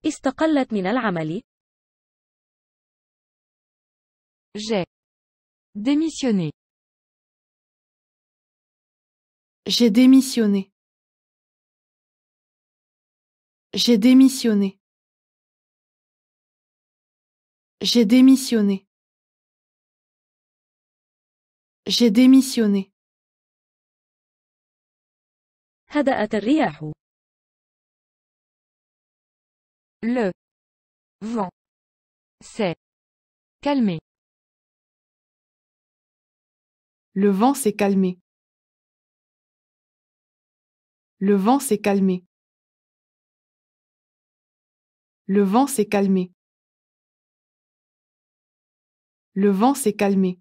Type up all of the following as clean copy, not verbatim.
استقلت من العمل. J'ai démissionné. J'ai démissionné. J'ai démissionné. J'ai démissionné. J'ai démissionné. هدأت الرياح. Le vent s'est calmé. Le vent s'est calmé. Le vent s'est calmé. Le vent s'est calmé. Le vent s'est calmé.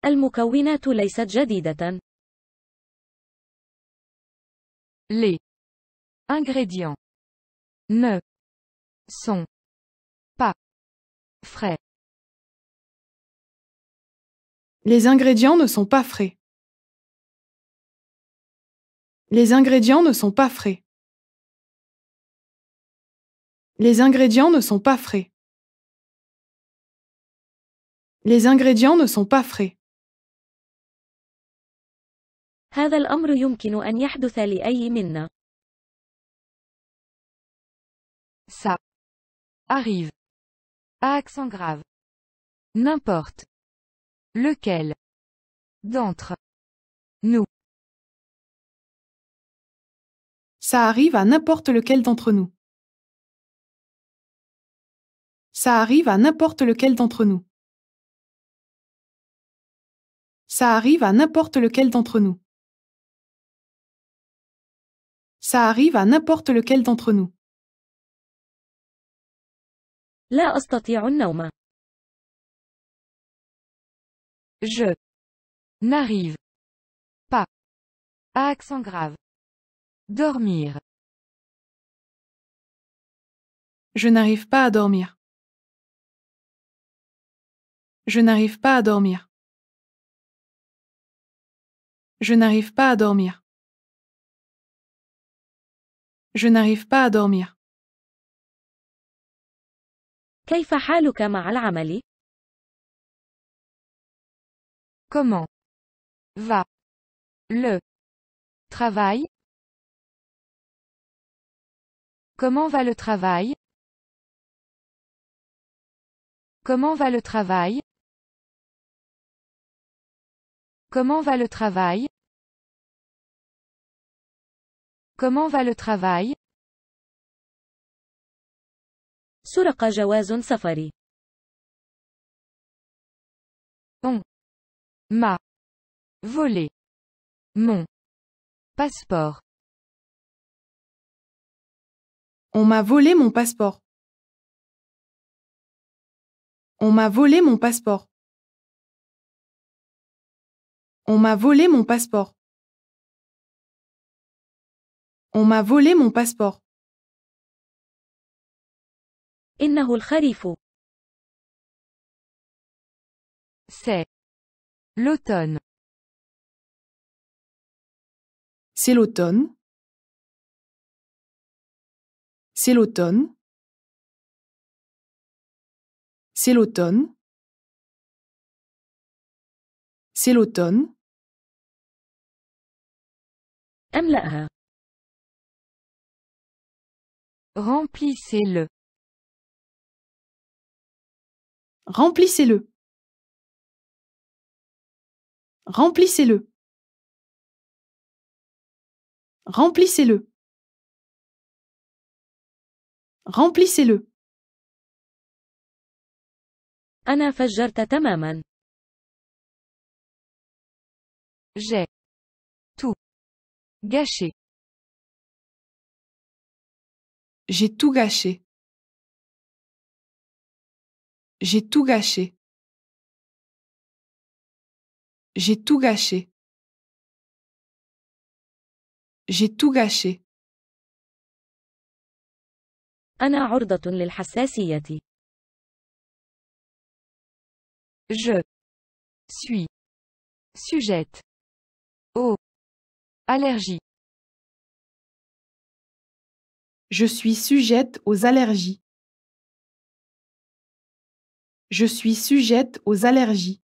المكونات ليست جديدة. Les ingrédients ne sont pas frais. Les ingrédients ne sont pas frais. Les ingrédients ne sont pas frais. Les ingrédients ne sont pas frais. Les ingrédients ne sont pas frais. هذا الأمر يمكن أن يحدث لأي منا. Ça arrive. À accent grave. N'importe lequel d'entre nous. Ça arrive à n'importe lequel d'entre nous. Ça arrive à n'importe lequel d'entre nous. Ça arrive à n'importe lequel d'entre nous. Ça arrive à n'importe lequel d'entre nous. لا أستطيع النوم. Je n'arrive pas. À accent grave. Dormir. Je n'arrive pas à dormir. Je n'arrive pas à dormir. Je n'arrive pas à dormir. Je n'arrive pas à dormir. كيف حالك مع العمل؟ Comment va le travail? Comment va le travail? Comment va le travail? Comment va le travail? Comment va le travail? سرق جواز سفري. On m'a volé mon passeport. On m'a volé mon passeport. On m'a volé mon passeport. On m'a volé mon passeport. On m'a volé mon passeport. إنه الخريف. C'est l'automne. C'est l'automne. C'est l'automne. C'est l'automne. C'est l'automne. أملأها. Remplissez-le. Remplissez-le. Remplissez-le. Remplissez-le. Remplissez-le. أنا فجرت تماما. J'ai tout gâché. J'ai tout gâché. J'ai tout gâché. J'ai tout gâché. J'ai tout gâché. أنا عرضة للحساسية. Je suis sujette aux allergies. Je suis sujette aux allergies. Je suis sujette aux allergies.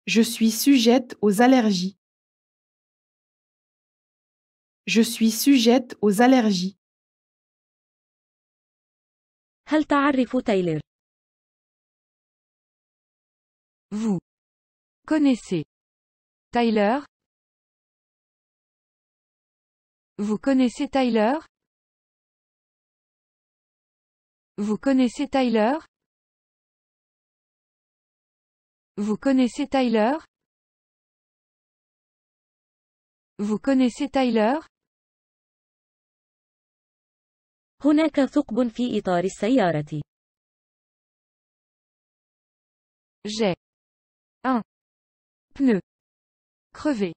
Je suis sujette aux allergies. Je suis sujette aux allergies. هل تعرف تايلر؟ Vous connaissez Tyler? Vous connaissez Tyler? Vous connaissez Tyler? Vous connaissez Tyler? Vous connaissez Tyler? هناك ثقب في إطار السيارة. J'ai un pneu crevé.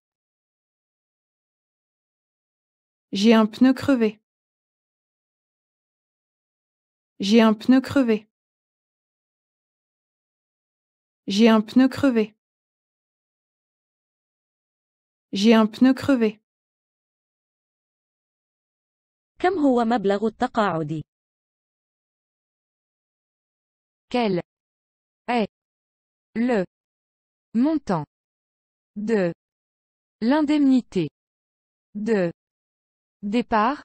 J'ai un pneu crevé. J'ai un pneu crevé. J'ai un pneu crevé. J'ai un pneu crevé. كم هو مبلغ التقاعد؟ Quel est le montant de l'indemnité de départ?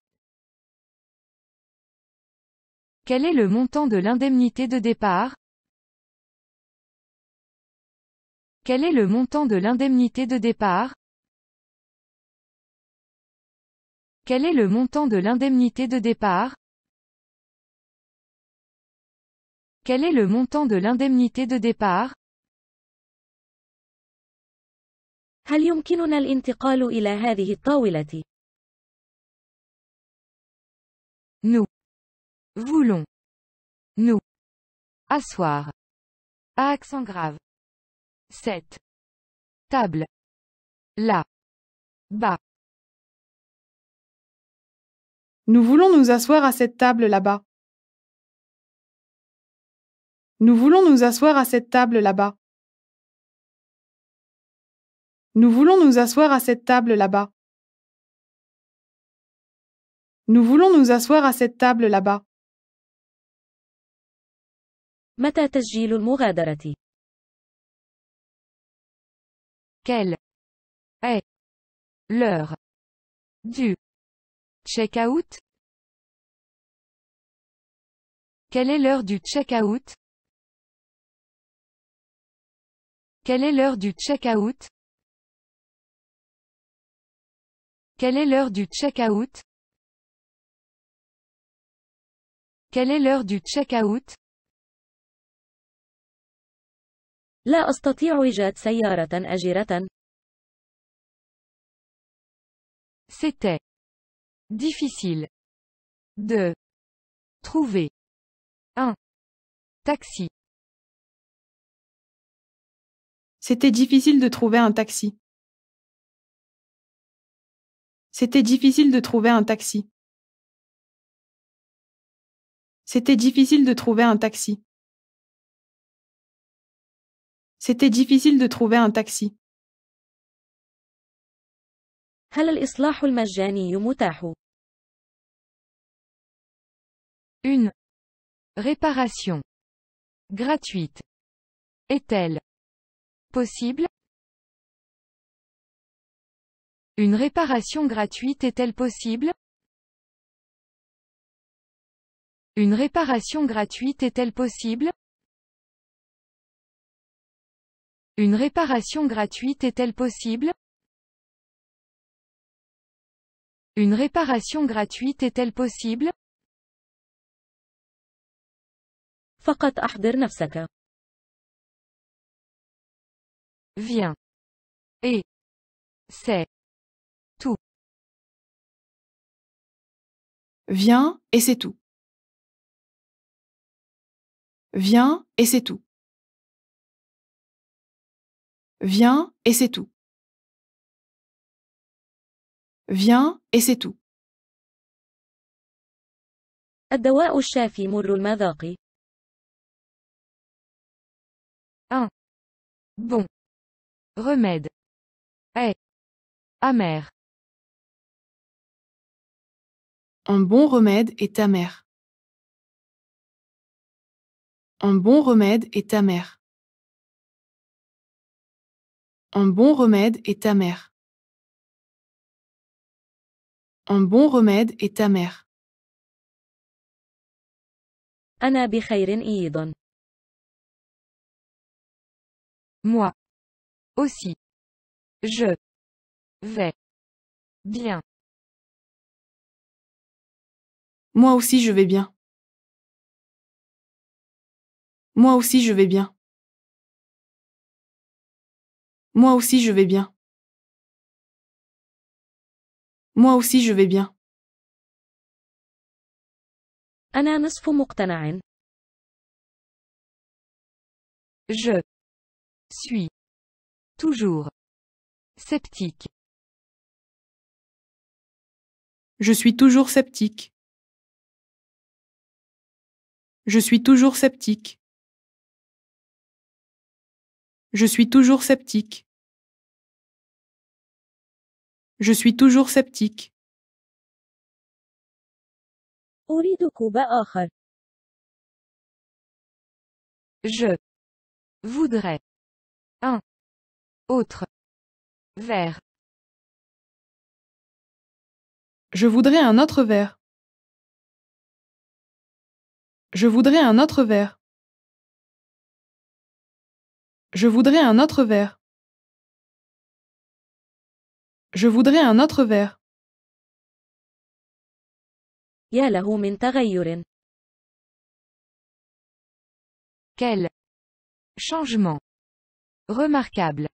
Quel est le montant de l'indemnité de départ? Quel est le montant de l'indemnité de départ? Quel est le montant de l'indemnité de départ? Quel est le montant de l'indemnité de départ? هل يمكننا الانتقال إلى هذه الطاولة؟ Nous voulons nous asseoir à accent grave. Cette table là bas. Nous voulons nous asseoir à cette table là-bas. Nous voulons nous asseoir à cette table là-bas. Nous voulons nous asseoir à cette table là-bas. Nous voulons nous asseoir à cette table là-bas. متى تسجيل المغادرة؟ Quelle est l'heure du check-out? Quelle est l'heure du check-out? Quelle est l'heure du check-out? Quelle est l'heure du check-out? Quelle est l'heure du check-out? لا أستطيع إيجاد سيارة أجرة. C'était difficile de trouver un taxi. C'était difficile de trouver un taxi. C'était difficile de trouver un taxi. C'était difficile de trouver un taxi. C'était difficile de trouver un taxi. هل الإصلاح المجاني متاح؟ Une réparation gratuite est-elle possible? Une réparation gratuite est-elle possible? Une réparation gratuite est-elle possible? Une réparation gratuite est-elle possible? Une réparation gratuite est-elle possible? فقط أحضر نفسك. Viens. Et c'est tout. Viens, et c'est tout. Viens, et c'est tout. Viens, et c'est tout. Viens, et c'est tout. الدواء الشافي مر المذاق. Un bon remède est amer. Un bon remède est amer. Un bon remède est amer. Un bon remède est amer. Un bon remède est amer. أنا بخير أيضا. Moi aussi. Je vais bien. Moi aussi je vais bien. Moi aussi je vais bien. Moi aussi je vais bien. Moi aussi je vais bien. أنا نصف مقتنع. Je suis toujours sceptique. Je suis toujours sceptique. Je suis toujours sceptique. Je suis toujours sceptique. Je suis toujours sceptique. أريد كوب آخر. Je voudrais un autre verre. Je voudrais un autre verre. Je voudrais un autre verre. Je voudrais un autre verre. Je voudrais un autre verre. يا له من تغير. Quel changement remarquable.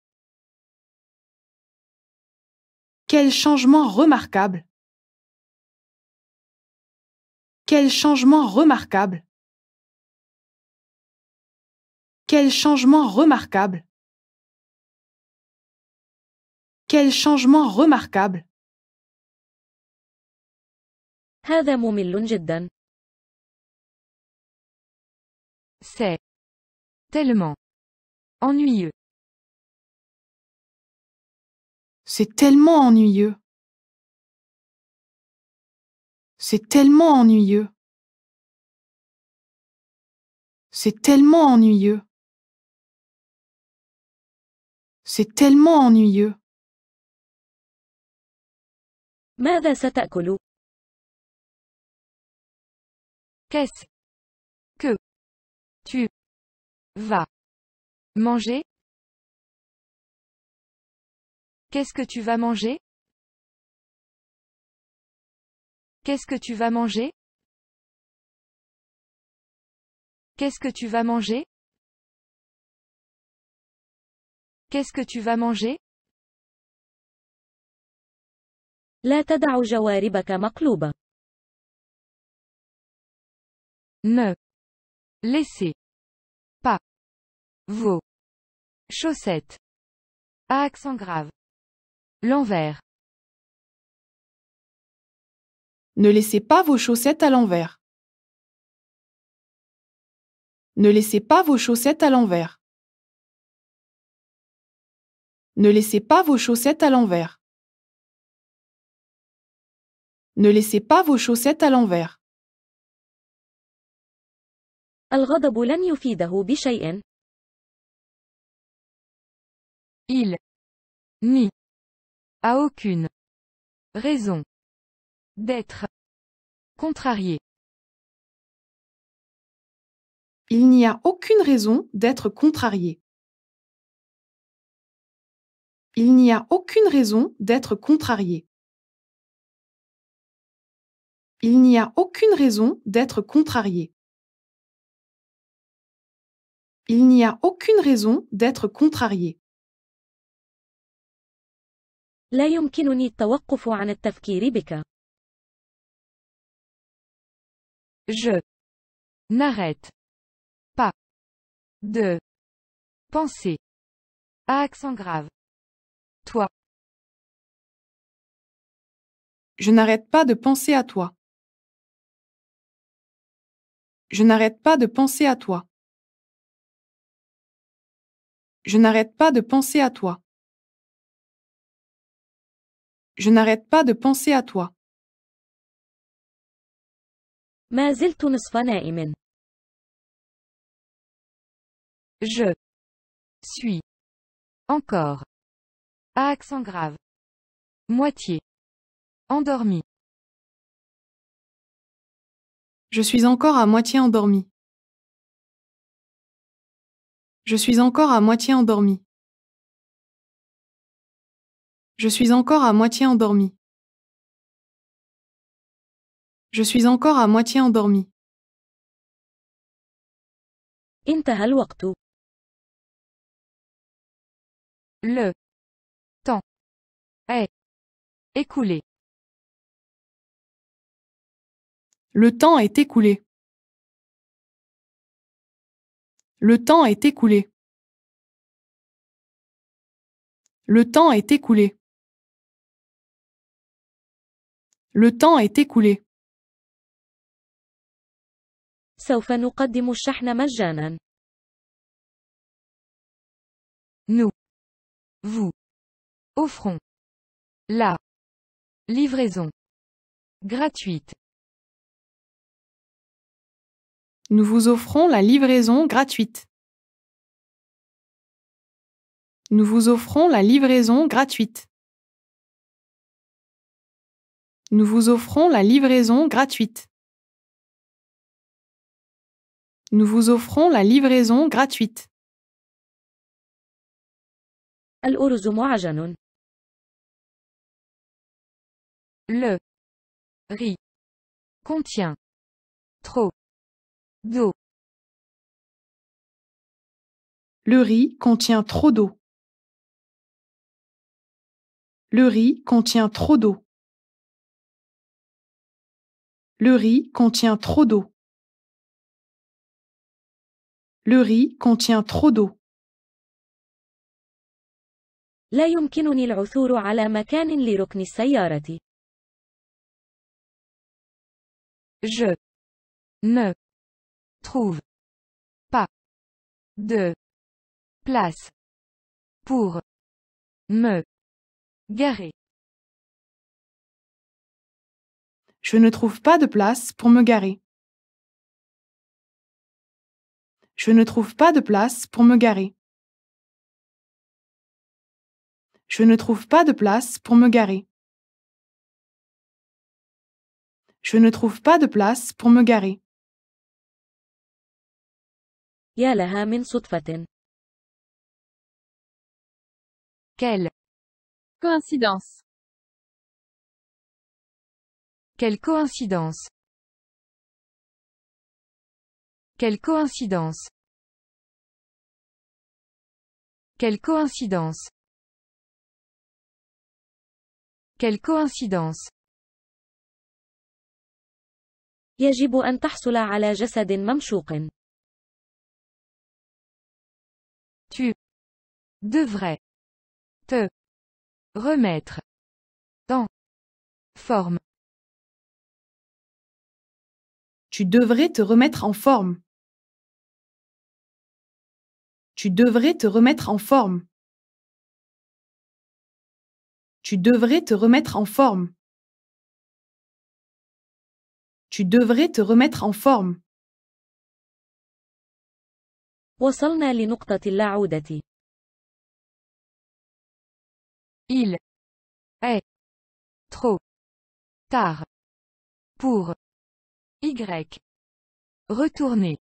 Quel changement remarquable. Quel changement remarquable. Quel changement remarquable. Quel changement remarquable. هذا ممل جدا. C'est tellement ennuyeux. C'est tellement ennuyeux. C'est tellement ennuyeux. C'est tellement ennuyeux. C'est tellement ennuyeux. ماذا ستأكل؟ Qu'est-ce que tu vas manger? Qu'est-ce que tu vas manger? Qu'est-ce que tu vas manger? Qu'est-ce que tu vas manger? Qu'est-ce que tu vas manger? لا تدع جواربك مقلوبة. Ne laissez pas vos chaussettes à accent grave. L'envers. Ne laissez pas vos chaussettes à l'envers. Ne laissez pas vos chaussettes à l'envers. Ne laissez pas vos chaussettes à l'envers. Ne laissez pas vos chaussettes à l'envers. الغضب لن يفيده بشيء. Il n'y a aucune raison d'être contrarié. Il n'y a aucune raison d'être contrarié. Il n'y a aucune raison d'être contrarié. Il n'y a aucune raison d'être contrarié. Il n'y a aucune raison d'être contrarié. لا يمكنني التوقف عن التفكير بك. Je n'arrête pas de penser à accent grave. Toi. Je n'arrête pas de penser à toi. Je n'arrête pas de penser à toi. Je n'arrête pas de penser à toi. Je n'arrête pas de penser à toi. ما زلت نصف نائم. Je suis encore à accent grave. Moitié endormi. Je suis encore à moitié endormi. Je suis encore à moitié endormi. Je suis encore à moitié endormi. Je suis encore à moitié endormi. انتهى الوقت. Le temps est écoulé. Le temps est écoulé. Le temps est écoulé. Le temps est écoulé. Le temps est écoulé. سوف نقدم الشحن مجانا. Nous vous offrons la livraison gratuite. Nous vous offrons la livraison gratuite. Nous vous offrons la livraison gratuite. Nous vous offrons la livraison gratuite. Nous vous offrons la livraison gratuite. الأرز معجن. Le riz contient trop d'eau. Le riz contient trop d'eau. Le riz contient trop d'eau. Le riz contient trop d'eau. Le riz contient trop d'eau. لا يمكنني العثور على مكان لركن السيارة. Je ne trouve pas de place pour me garer. Je ne trouve pas de place pour me garer. Je ne trouve pas de place pour me garer. Je ne trouve pas de place pour me garer. Je ne trouve pas de place pour me garer. يا لها من صدفة. Quelle Coïncidence. Quelle coïncidence. Quelle coïncidence. Quelle coïncidence. Quelle coïncidence. يجب أن تحصل على جسد ممشوق. Tu devrais te remettre en forme. Tu devrais te remettre en forme. Tu devrais te remettre en forme. Tu devrais te remettre en forme. Tu devrais te remettre en forme. وصلنا لنقطة اللاعودة. Il est trop tard pour Y. Retourner.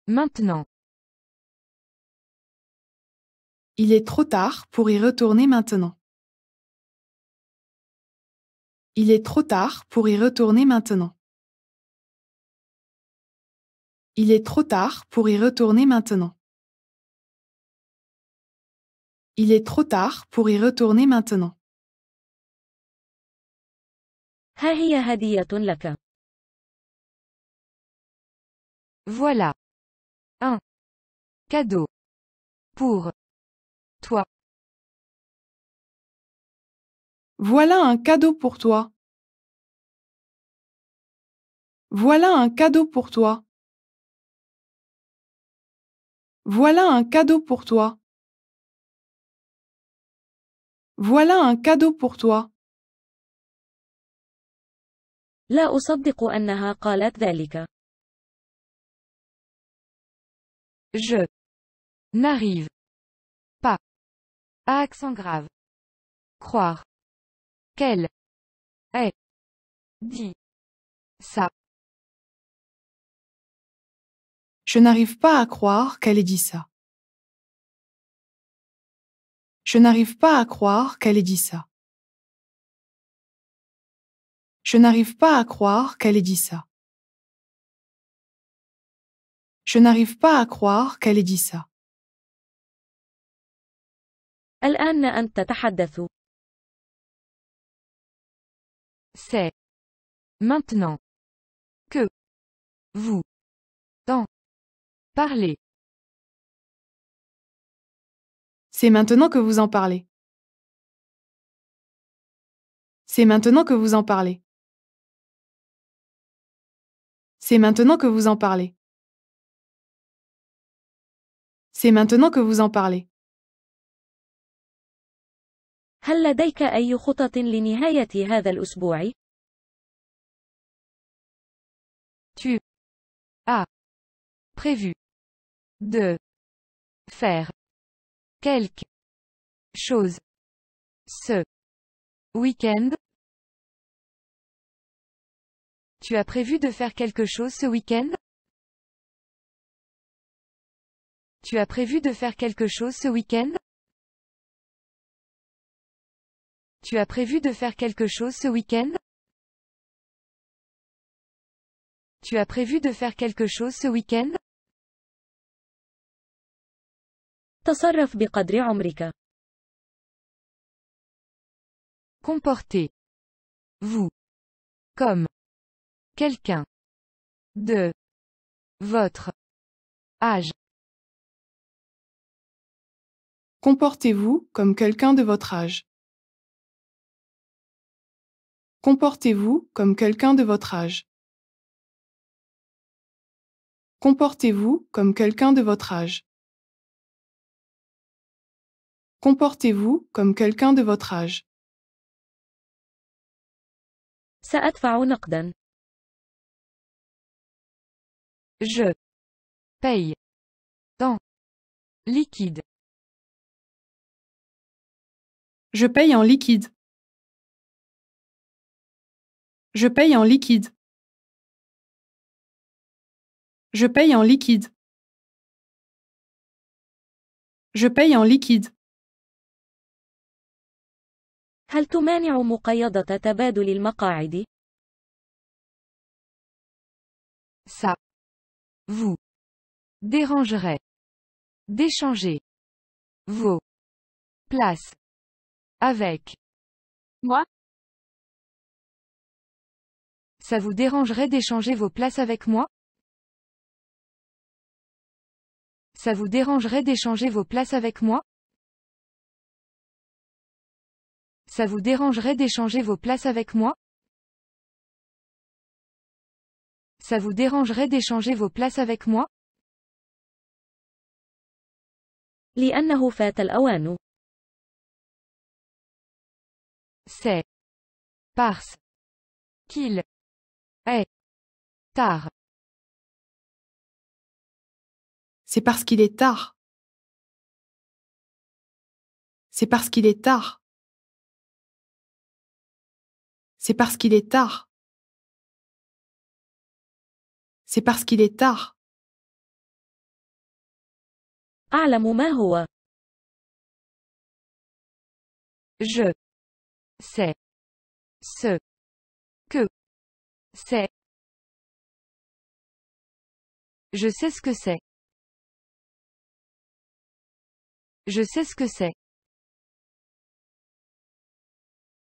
Maintenant. Il est trop tard pour y retourner maintenant. Il est trop tard pour y retourner maintenant. Il est trop tard pour y retourner maintenant. Il est trop tard pour y retourner maintenant. ها هي هدية لك. Voilà. Un cadeau pour toi. Voilà un cadeau pour toi. Voilà un cadeau pour toi. Voilà un cadeau pour toi. Voilà un cadeau pour toi. لا أصدق أنها قالت ذلك. Je n'arrive pas à accent grave. Croire qu'elle ait dit ça. Je n'arrive pas à croire qu'elle ait dit ça. Je n'arrive pas à croire qu'elle ait dit ça. Je n'arrive pas à croire qu'elle ait dit ça. Je n'arrive pas à croire qu'elle ait dit ça. الآن أنت تتحدث. C'est maintenant que vous en parlez. C'est maintenant que vous en parlez. C'est maintenant que vous en parlez. C'est maintenant que vous en parlez. C'est maintenant que vous en parlez. هل لديك أي خطط لنهاية هذا الأسبوع؟ Tu as prévu de faire quelque chose ce week-end? Tu as prévu de faire quelque chose ce week-end? Tu as prévu de faire quelque chose ce week-end? Tu as prévu de faire quelque chose ce week-end? Tu as prévu de faire quelque chose ce week-end? تصرف بقدر عمرك. Comportez-vous comme quelqu'un de votre âge. Comportez-vous comme quelqu'un de votre âge. Comportez-vous comme quelqu'un de votre âge. Comportez-vous comme quelqu'un de votre âge. Comportez-vous comme quelqu'un de votre âge. سأدفع نقدا. Je paye en liquide. Je paye en liquide. Je paye en liquide. Je paye en liquide. Je paye en liquide. هل تمانع مقايضة تبادل المقاعد؟ Ça vous dérangerait d'échanger vos places avec Moi? Ça vous dérangerait d'échanger vos places avec moi? Ça vous dérangerait d'échanger vos places avec moi? Ça vous dérangerait d'échanger vos places avec moi? Ça vous dérangerait d'échanger vos places avec moi? لأنه فات الأوان. C'est parce qu'il est tard. C'est parce qu'il est tard. C'est parce qu'il est tard. C'est parce qu'il est tard. C'est parce qu'il est tard. أعلم ما هو. Je sais ce que c'est. Je sais ce que c'est. Je sais ce que c'est.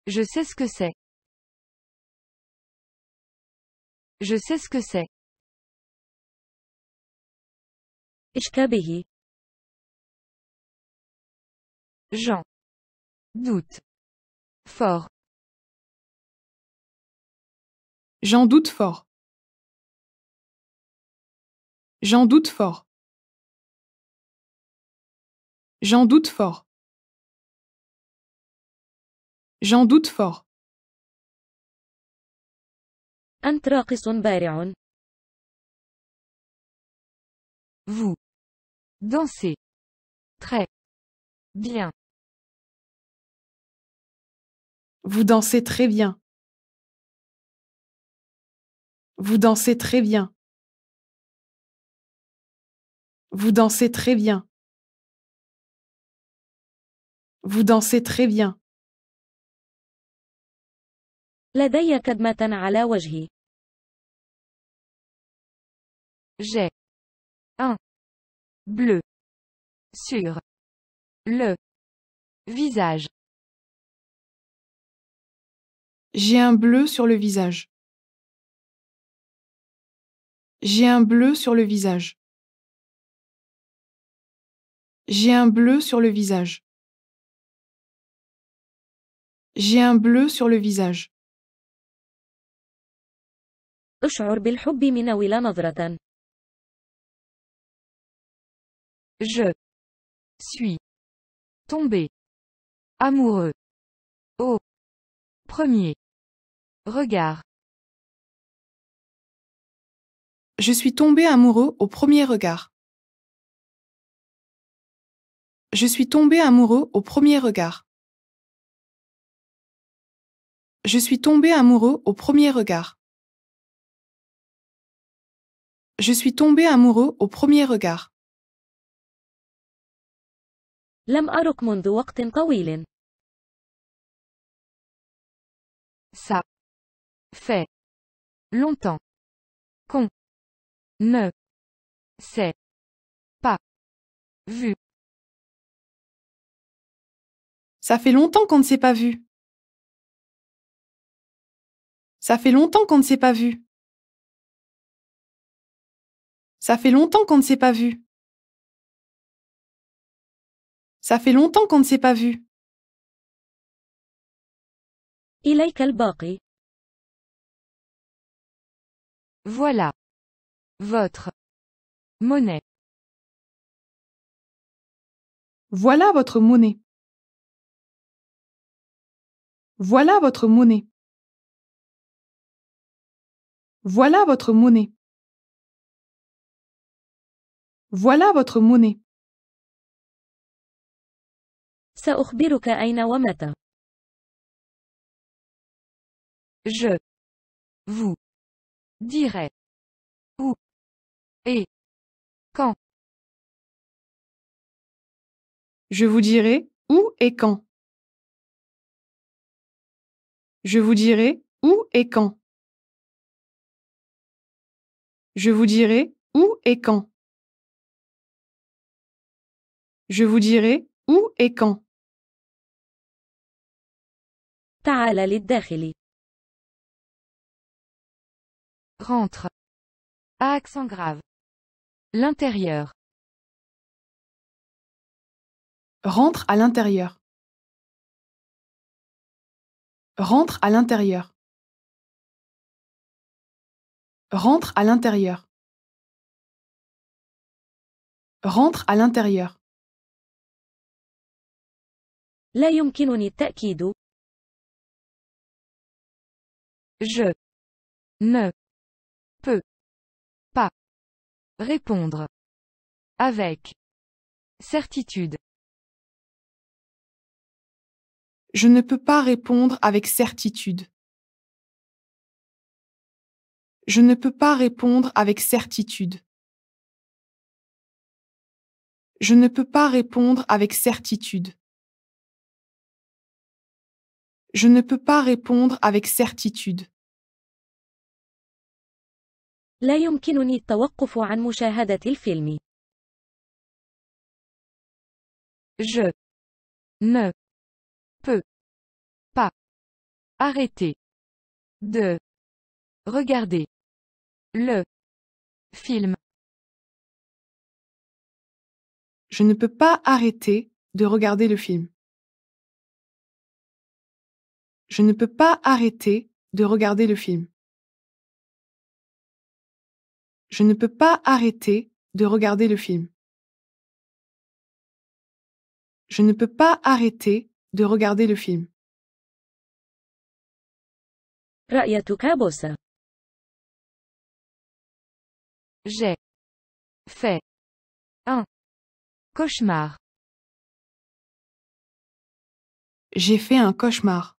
Je sais ce que c'est. Je sais ce que c'est. اشتبه. J'en doute fort. J'en doute fort. J'en doute fort. J'en doute fort. J'en doute fort. أنت راقص بارع. Vous dansez très bien. Vous dansez très bien. Vous dansez très bien. Vous dansez très bien. Vous dansez très bien. لدي كدمة على وجهي. J'ai un bleu sur le visage. J'ai un bleu sur le visage. J'ai un bleu sur le visage. J'ai un bleu sur le visage. J'ai un bleu sur le visage. أشعر بالحب مناول نظرة. Je suis tombé amoureux au premier regard. Je suis tombé amoureux au premier regard. Je suis tombé amoureux au premier regard. Je suis tombé amoureux au premier regard. Je suis tombé amoureux au premier regard. لم أرك منذ وقت طويل. Ça fait longtemps qu'on ne s'est pas vu. Ça fait longtemps qu'on ne s'est pas vu. Ça fait longtemps qu'on ne s'est pas vu. Ça fait longtemps qu'on ne s'est pas vu. Ça fait longtemps qu'on ne s'est pas vu. إليك الباقي. Voilà votre monnaie. Voilà votre monnaie. Voilà votre monnaie. Voilà votre monnaie. Voilà votre monnaie. سأخبرك أين ومتى. Je vous dirai où et quand. Je vous dirai où et quand. Je vous dirai où et quand. Je vous dirai où et quand. Je vous dirai où et quand. تعال للداخل. Rentre. À accent grave. L'intérieur. Rentre à l'intérieur. Rentre à l'intérieur. Rentre à l'intérieur. Rentre à l'intérieur. لا يمكنني التأكيد. Je ne peux pas répondre avec certitude. Je ne peux pas répondre avec certitude. Je ne peux pas répondre avec certitude. Je ne peux pas répondre avec certitude. Je ne peux pas répondre avec certitude. لا يمكنني التوقف عن مشاهدة الفيلم. Je ne peux pas arrêter de regarder le film. Je ne peux pas arrêter de regarder le film. Je ne peux pas arrêter de regarder le film. Je ne peux pas arrêter de regarder le film. Je ne peux pas arrêter de regarder le film. رأيتك بوسة. J'ai fait un cauchemar. J'ai fait un cauchemar.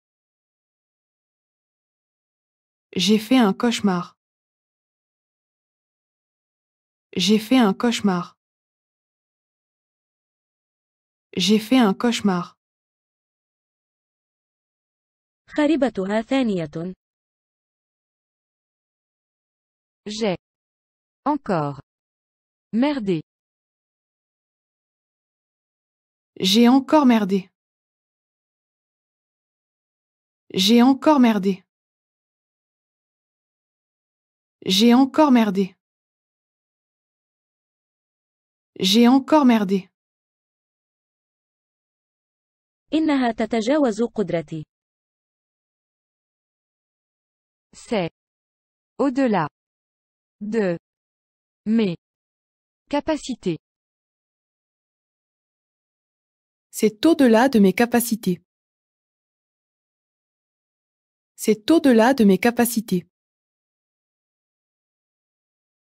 J'ai fait un cauchemar. J'ai fait un cauchemar. J'ai fait un cauchemar. خربتها ثانية. J'ai encore merdé. J'ai encore merdé. J'ai encore merdé. J'ai encore merdé. J'ai encore merdé. إنها تتجاوز قدرتي. C'est au-delà de mes capacités. C'est au-delà de mes capacités. C'est au-delà de mes capacités.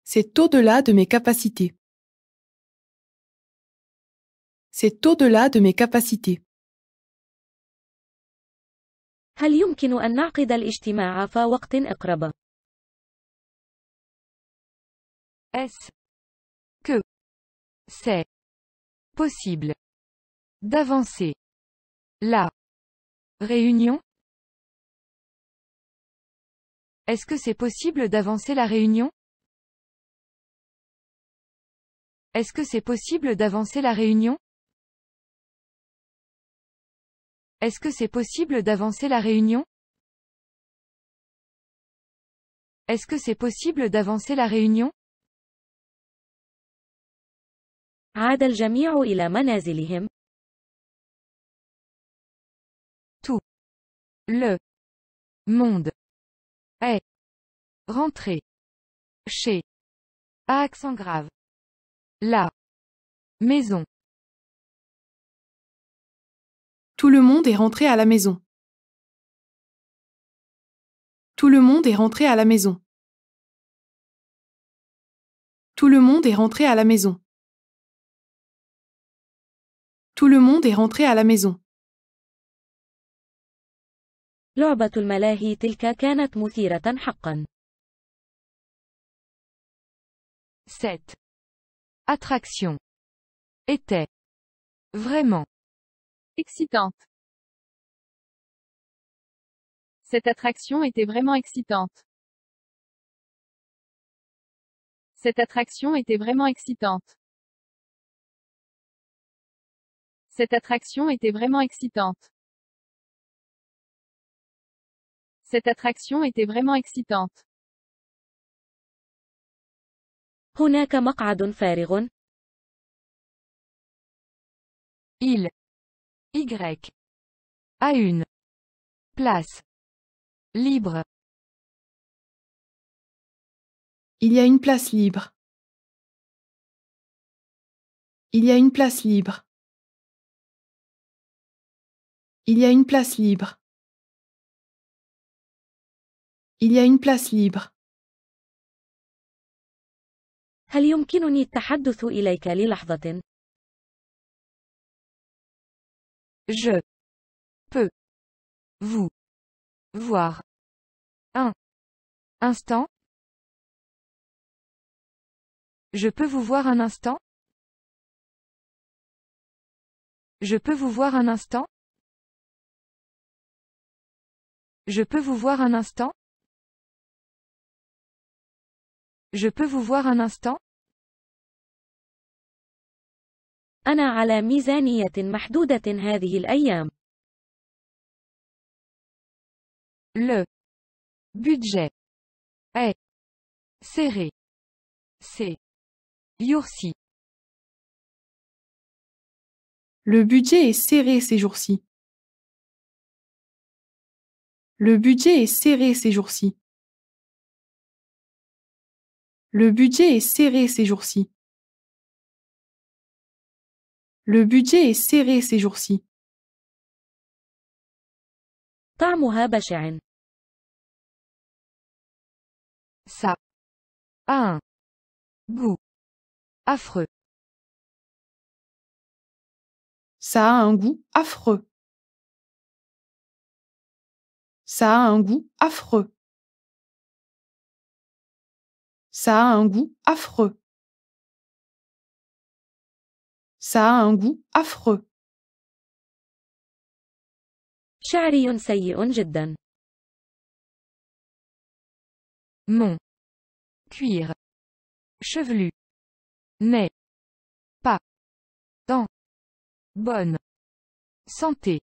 C'est au-delà de mes capacités. C'est au-delà de mes capacités. هل يمكن أن نعقد الاجتماع في وقت أقرب؟ Est-ce que c'est possible d'avancer la réunion? Est-ce que c'est possible d'avancer la réunion? Est-ce que c'est possible d'avancer la réunion? Est-ce que c'est possible d'avancer la réunion? Est-ce que c'est possible d'avancer la réunion? عاد الجميع إلى منازلهم. Tout le monde est rentré chez à accent grave. La maison. Tout le monde est rentré à la maison. Tout le monde est rentré à la maison. Tout le monde est rentré à la maison. Tout le monde est rentré à la maison. لعبة الملاهي تلك كانت مثيرة حقا. Cette attraction était vraiment Excitante. Cette attraction était vraiment excitante. Cette attraction était vraiment excitante. Cette attraction était vraiment excitante. Cette attraction était vraiment excitante. هناك مقعد فارغ. Il Y a une place libre. Il y a une place libre. Il y a une place libre. Il y a une place libre. Il y a une place libre. هل يمكنني التحدث إليك للحظة؟ Je peux vous voir un instant? Je peux vous voir un instant? Je peux vous voir un instant? Je peux vous voir un instant? Je peux vous voir un instant? أنا على ميزانية محدودة هذه الأيام. Le budget est serré. C'est jours-ci. Le budget est serré ces jours-ci. Le budget est serré ces jours-ci. Le budget est serré ces jours-ci. Le budget est serré ces jours-ci. طعمها بشع. Ça a un Goût. Affreux. Ça a un goût affreux. Ça a un goût affreux. Ça a un goût affreux. Ça a un goût affreux. شعري سيء جدا. Mon. Cuir. Chevelu. N'est. Pas. En. Bonne. Santé.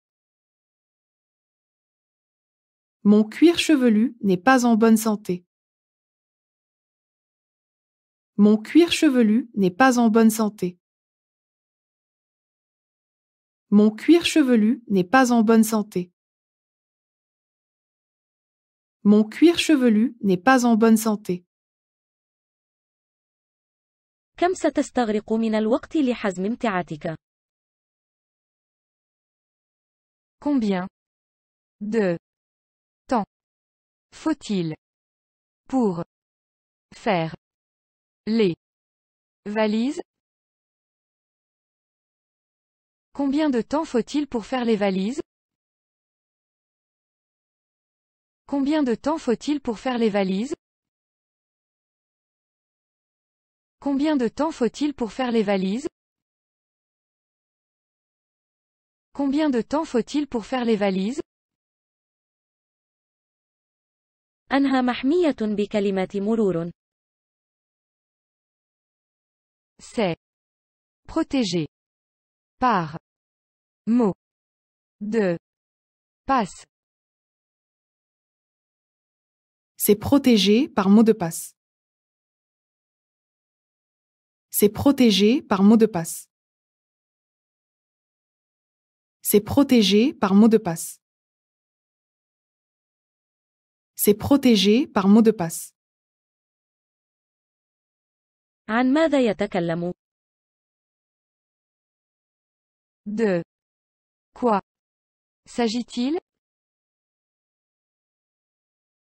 Mon cuir chevelu n'est pas en bonne santé. Mon cuir chevelu n'est pas en bonne santé. Mon cuir chevelu n'est pas en bonne santé. Mon cuir chevelu n'est pas en bonne santé. كم ستستغرق من الوقت لحزم امتعتك؟ Combien de temps faut-il pour faire les valises? Combien de temps faut-il pour faire les valises? Combien de temps faut-il pour faire les valises? Combien de temps faut-il pour faire les valises? Combien de temps faut-il pour faire les valises? أنهى محمية بكلمات مرور. C'est protégé par mot de passe. C'est protégé par mot de passe. C'est protégé par mot de passe. C'est protégé par mot de passe. C'est protégé par mot de passe. عن ماذا يتكلم؟ De quoi s'agit-il?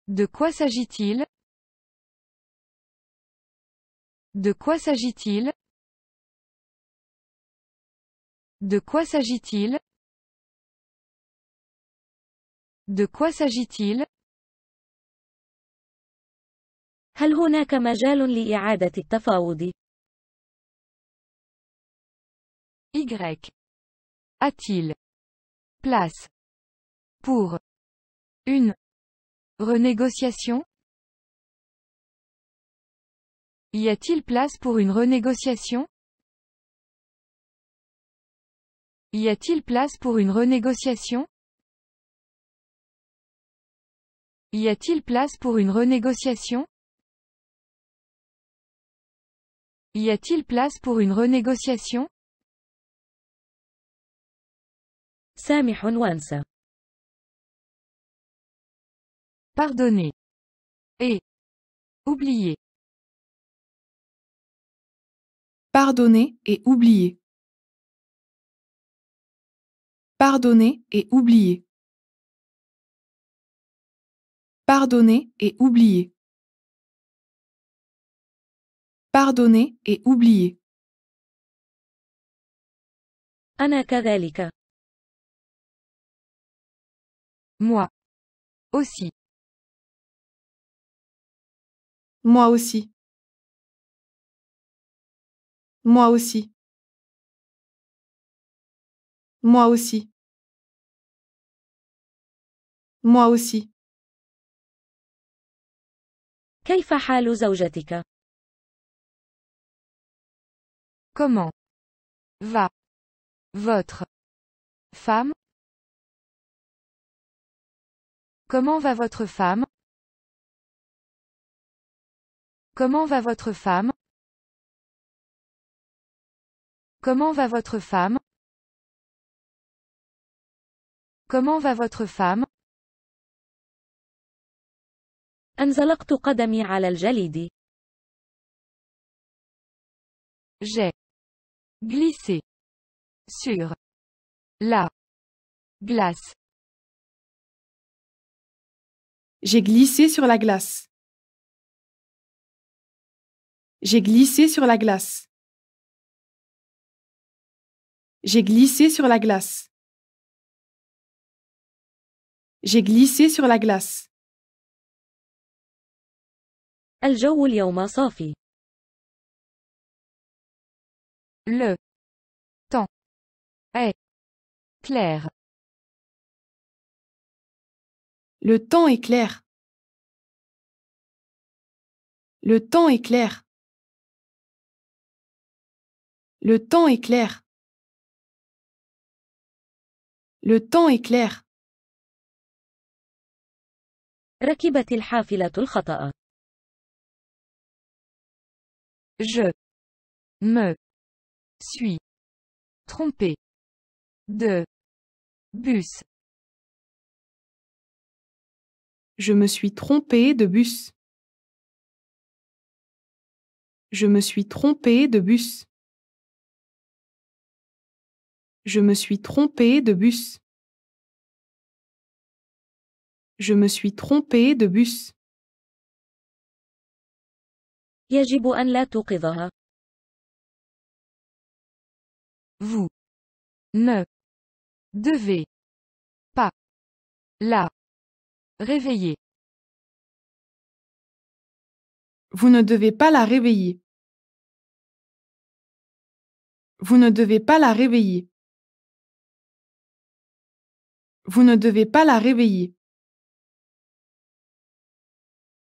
De quoi s'agit-il? De quoi s'agit-il? De quoi s'agit-il? De quoi s'agit-il? هل هناك مجال لإعادة التفاوض؟ Y. A-t-il place pour une renégociation? Y a-t-il place pour une renégociation? Y a-t-il place pour une renégociation? Y a-t-il place pour une renégociation? Y a-t-il place pour une renégociation? سامح وانسى. Pardonner. Et oublier. Pardonner et oublier. Pardonner et oublier. Pardonner et oublier. Pardonner et oublier. أنا كذلك. Moi aussi. Moi aussi. Moi aussi. Moi aussi. Moi aussi. كيف حال زوجتك؟ Comment va votre femme? Comment va votre femme? Comment va votre femme? Comment va votre femme? Comment va votre femme? انزلقت قدمي على الجليد. J'ai glissé sur la glace. J'ai glissé sur la glace. J'ai glissé sur la glace. J'ai glissé sur la glace. J'ai glissé sur la glace. الجو اليوم صافي. Le temps est clair. Le temps est clair. Le temps est clair. Le temps est clair. Le temps est clair. ركبت الحافلة الخطأ. Je me suis trompé de bus. Je me suis trompé de bus. Je me suis trompé de bus. Je me suis trompé de bus. Je me suis trompé de bus. يجب أن لا توقظها. Vous ne devez pas la réveiller. Vous ne devez pas la réveiller. Vous ne devez pas la réveiller. Vous ne devez pas la réveiller.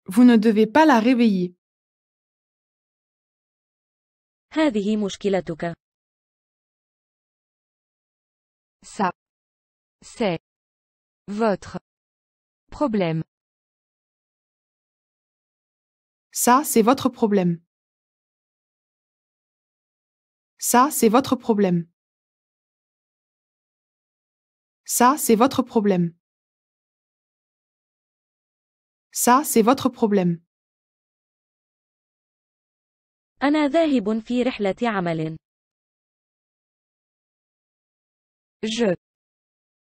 Vous ne devez pas la réveiller. هذه مشكلتك. Ça, c'est votre problème. Ça, c'est votre problème. Ça, c'est votre problème. Ça, c'est votre problème. Ça, c'est votre problème. أنا ذاهب في رحلة عمل. Je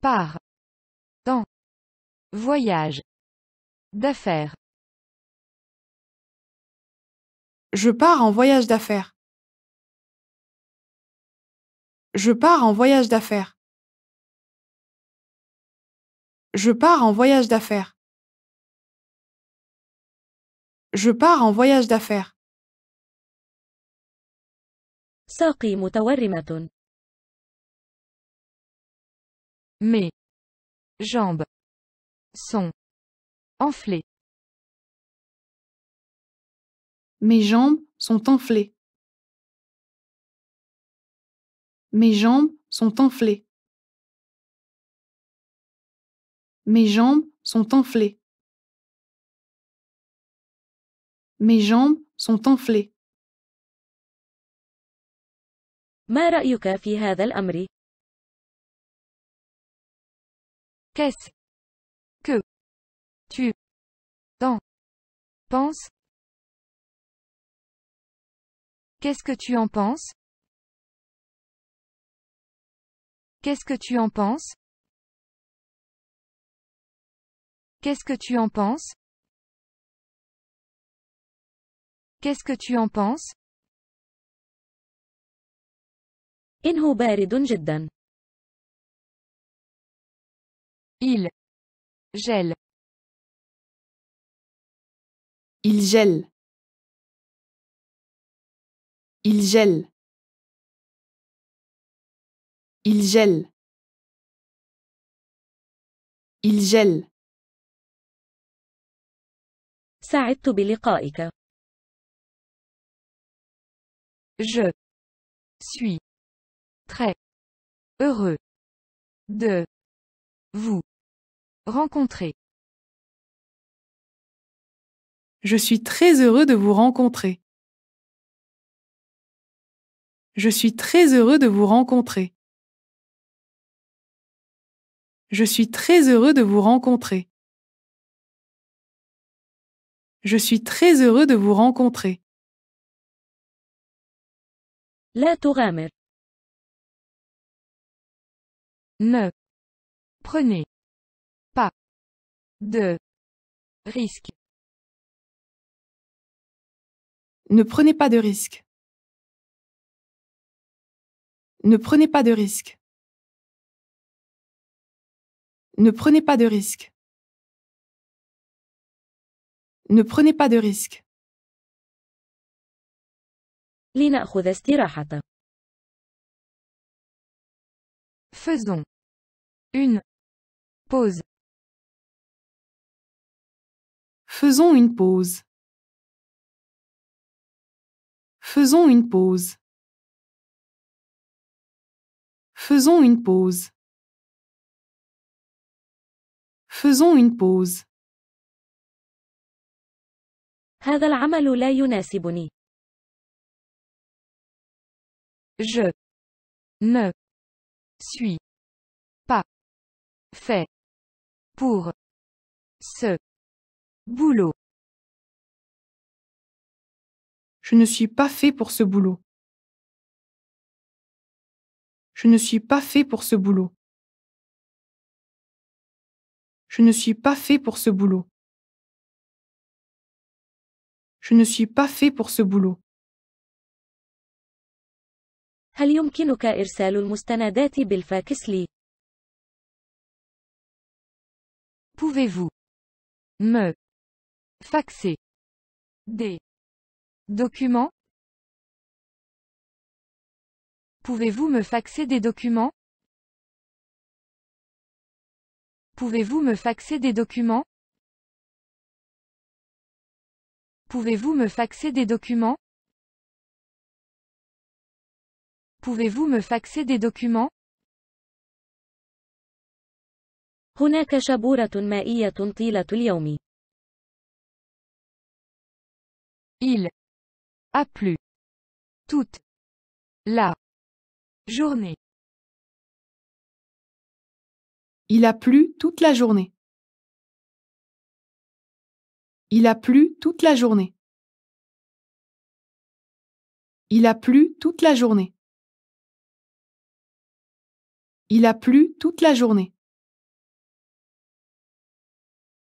pars en voyage d'affaires. Je pars en voyage d'affaires. Je pars en voyage d'affaires. Je pars en voyage d'affaires. Je pars en voyage d'affaires. ساقي متورمة. Mes jambes sont enflées. Mes jambes sont enflées. Mes jambes sont enflées. Mes jambes sont enflées. Mes jambes sont enflées. ما رأيك في هذا الأمر؟ Qu'est-ce que tu en penses? Qu'est-ce que tu en penses? Qu'est-ce que tu en penses? Qu'est-ce que tu en penses? Qu'est-ce que tu en penses? إنه بارد جدا. Il gèle. Il gèle. Il gèle. Il gèle. Il gèle. سعدت بلقائك. Je suis très heureux de vous rencontrer. Je suis très heureux de vous rencontrer. Je suis très heureux de vous rencontrer. Je suis très heureux de vous rencontrer. Je suis très heureux de vous rencontrer. لا تغامر. Ne prenez pas de risques. Ne prenez pas de risques. Ne prenez pas de risques. Ne prenez pas de risques. Ne prenez pas de risques. لنأخذ استراحة. Faisons une pause. Faisons une pause. Faisons une pause. Faisons une pause. Faisons une pause. هذا العمل لا يناسبني. Je ne suis pas fait pour ce boulot. Je ne suis pas fait pour ce boulot. Je ne suis pas fait pour ce boulot. Je ne suis pas fait pour ce boulot. Je ne suis pas fait pour ce boulot. هل يمكنك إرسال المستندات بالفاكس لي؟ Pouvez-vous me faxer des documents? Pouvez-vous me faxer des documents? Pouvez-vous me faxer des documents? Pouvez-vous me faxer des documents? Pouvez-vous me faxer des documents? هناك شبورة مائية طيلة اليوم. Il a plu toute la journée. Il a plu toute la journée. Il a plu toute la journée. Il a plu toute la journée. Il a plu toute la journée.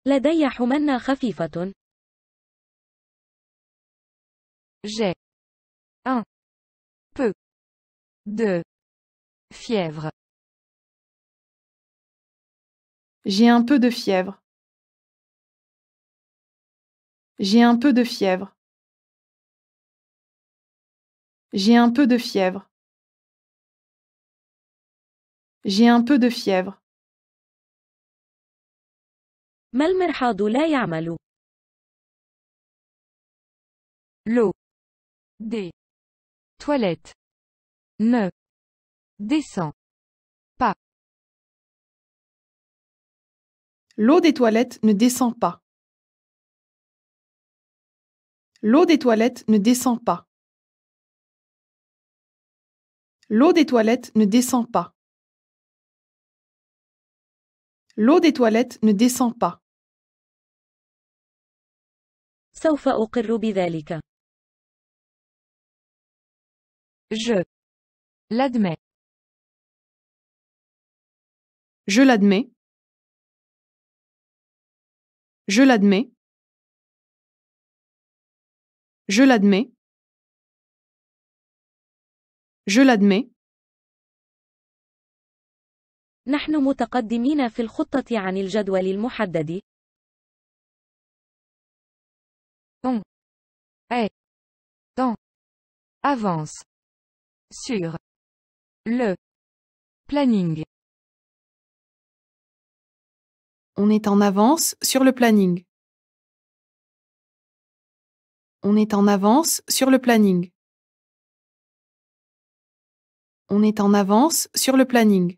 لدي حمى خفيفة. J'ai un peu de fièvre. J'ai un peu de fièvre. J'ai un peu de fièvre. J'ai un peu de fièvre. J'ai un peu de fièvre. ما المرحاض لا يعمل؟ L'eau des toilettes ne descend pas. L'eau des toilettes ne descend pas. L'eau des toilettes ne descend pas. L'eau des toilettes ne descend pas. L'eau des toilettes ne descend pas. سوف أقر بذلك. Je l'admets. Je l'admets. Je l'admets. Je l'admets. Je l'admets. نحن متقدمين في الخطة عن الجدول المحدد. On est en avance sur le planning. On est en avance sur le planning. On est en avance sur le planning. On est en avance sur le planning.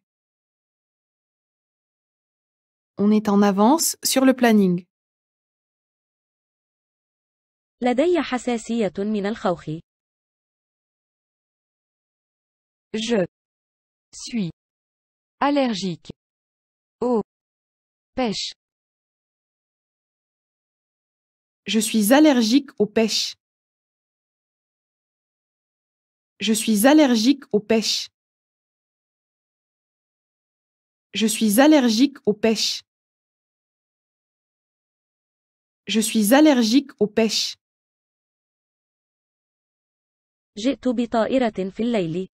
On est en avance sur le planning. لدي حساسية من الخوخ. Je suis allergique aux pêches. Je suis allergique aux pêches. Je suis allergique aux pêches. Je suis allergique aux pêches. Je suis allergique aux pêches. جئت بطائرة في الليل.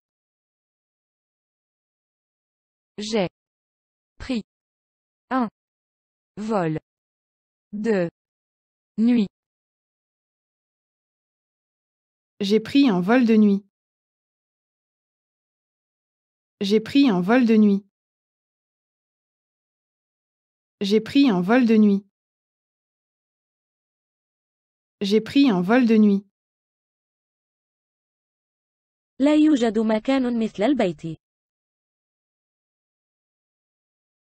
J'ai pris un vol de nuit. J'ai pris un vol de nuit. J'ai pris un vol de nuit. J'ai pris un vol de nuit. J'ai pris un vol de nuit. لا يوجد مكان مثل البيت.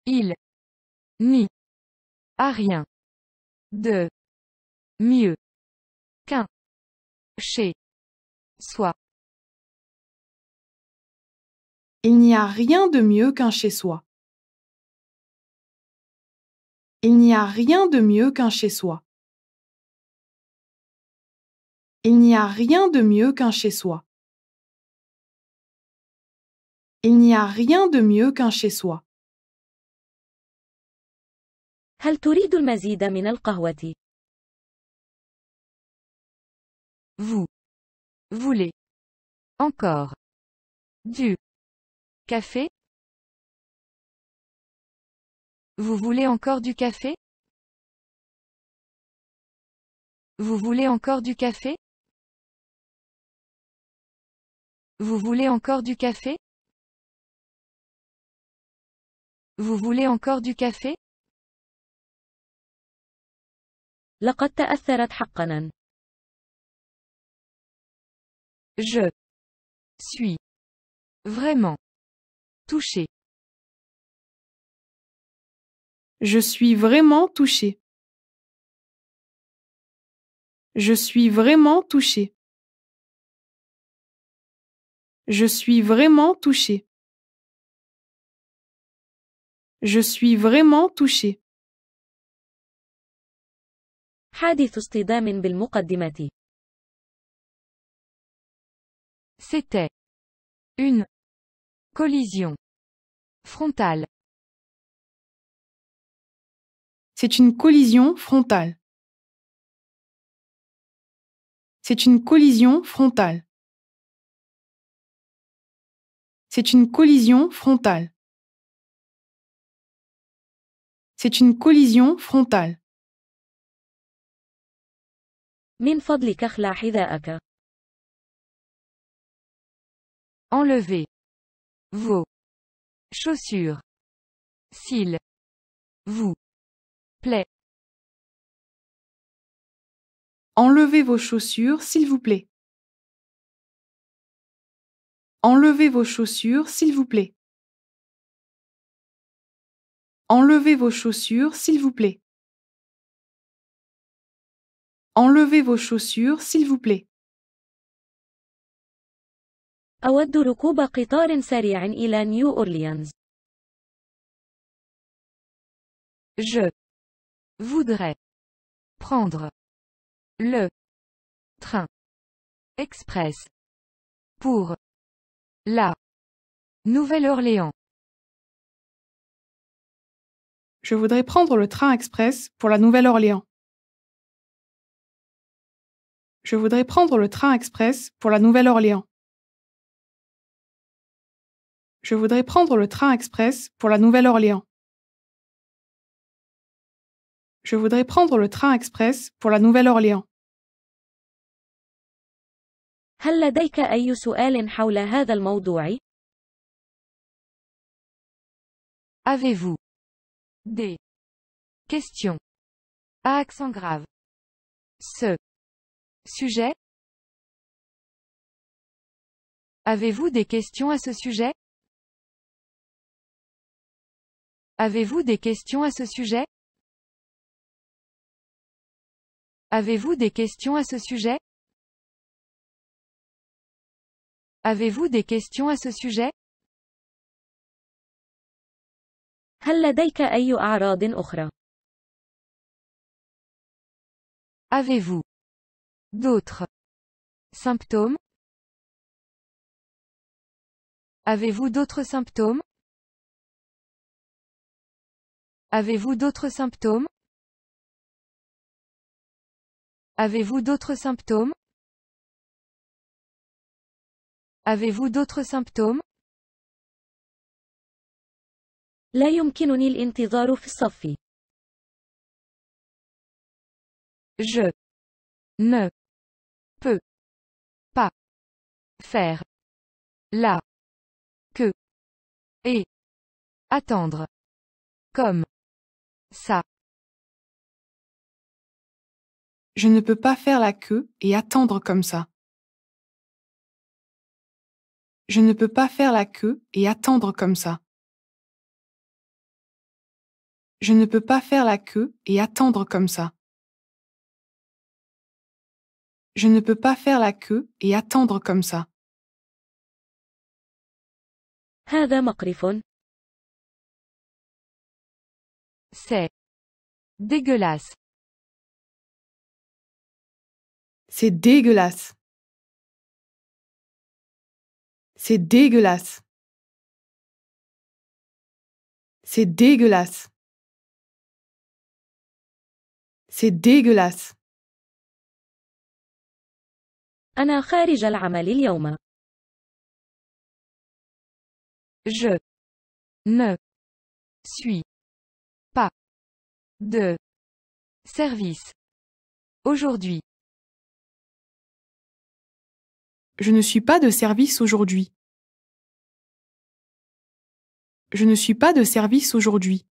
Il n'y a rien de mieux qu'un chez soi. Il n'y a rien de mieux qu'un chez-soi. Il n'y a rien de mieux qu'un chez-soi. Il n'y a rien de mieux qu'un chez-soi. Il n'y a rien de mieux qu'un chez-soi. هل تريد المزيد من القهوة؟ Vous voulez encore du café? Vous voulez encore du café? Vous voulez encore du café? Vous voulez encore du café? Vous voulez encore du café? لقد تأثرت حقا. Je suis vraiment touché. Je suis vraiment touché. Je suis vraiment touché. Je suis vraiment touché. Je suis vraiment touché. حادث اصطدام بالمقدمة. C'était une collision frontale. C'est une collision frontale. C'est une collision frontale. C'est une collision frontale. C'est une collision frontale. من فضلك اخلع حذاءك. Enlevez vos chaussures, s'il vous plaît. Enlevez vos chaussures, s'il vous plaît. Enlevez vos chaussures, s'il vous plaît. Enlevez vos chaussures, s'il vous plaît. Enlevez vos chaussures, s'il vous plaît. أود ركوب قطار سريع إلى نيو أورليانز. Je voudrais prendre le train express pour la Nouvelle-Orléans. Je voudrais prendre le train express pour la Nouvelle-Orléans. Je voudrais prendre le train express pour la Nouvelle-Orléans. Je voudrais prendre le train express pour la Nouvelle-Orléans. Je voudrais prendre le train express pour la Nouvelle-Orléans. هل لديك أي سؤال حول هذا الموضوع؟ Avez-vous des questions à accent grave? Ce sujet? Avez-vous des questions à ce sujet? Avez-vous des questions à ce sujet? Avez-vous des questions à ce sujet? Avez-vous des questions à ce sujet? هل لديك أي أعراض أخرى؟ Avez-vous d'autres symptômes? Avez-vous d'autres symptômes? Avez-vous d'autres symptômes? Avez-vous d'autres symptômes? Avez-vous d'autres symptômes? لا يمكنني الانتظار في الصف. Je ne peux pas faire la queue et attendre comme ça. Je ne peux pas faire la queue et attendre comme ça. Je ne peux pas faire la queue et attendre comme ça. Je ne peux pas faire la queue et attendre comme ça. Je ne peux pas faire la queue et attendre comme ça. هذا مقرف. C'est dégueulasse. C'est dégueulasse. C'est dégueulasse. C'est dégueulasse. C'est dégueulasse. أنا خارج العمل اليوم. Je ne suis pas de service aujourd'hui. Je ne suis pas de service aujourd'hui. Je ne suis pas de service aujourd'hui.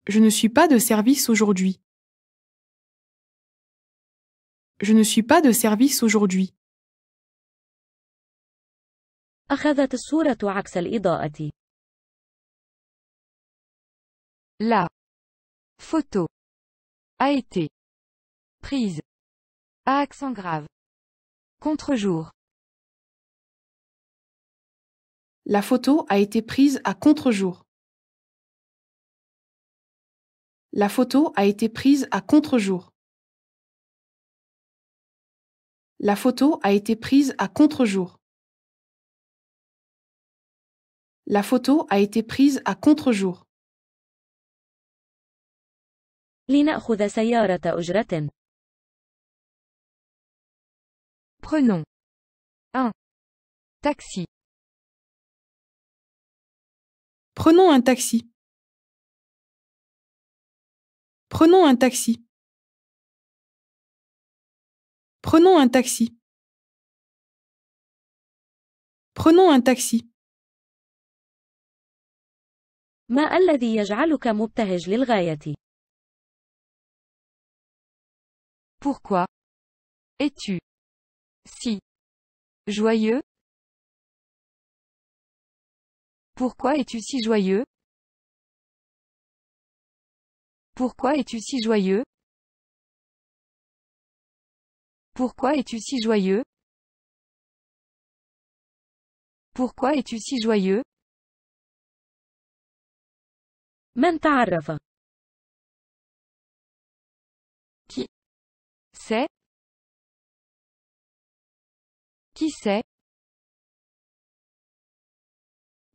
Je ne suis pas de service aujourd'hui. Je ne suis pas de service aujourd'hui. أخذت الصورة عكس الإضاءة. La photo a été prise à accent grave. Contre-jour. La photo a été prise à contre-jour. La photo a été prise à contre-jour. La photo a été prise à contre-jour. La photo a été prise à contre-jour. لنأخذ سيارة أجرة. Prenons un taxi. Prenons un taxi. Prenons un taxi. Prenons un taxi. Prenons un taxi. ما الذي يجعلك مبتهج للغاية؟ Pourquoi es-tu si joyeux? Pourquoi es-tu si joyeux? Pourquoi es-tu si joyeux? Pourquoi es-tu si joyeux? Pourquoi es-tu si joyeux? من تعرف؟ Qui c'est? Qui c'est?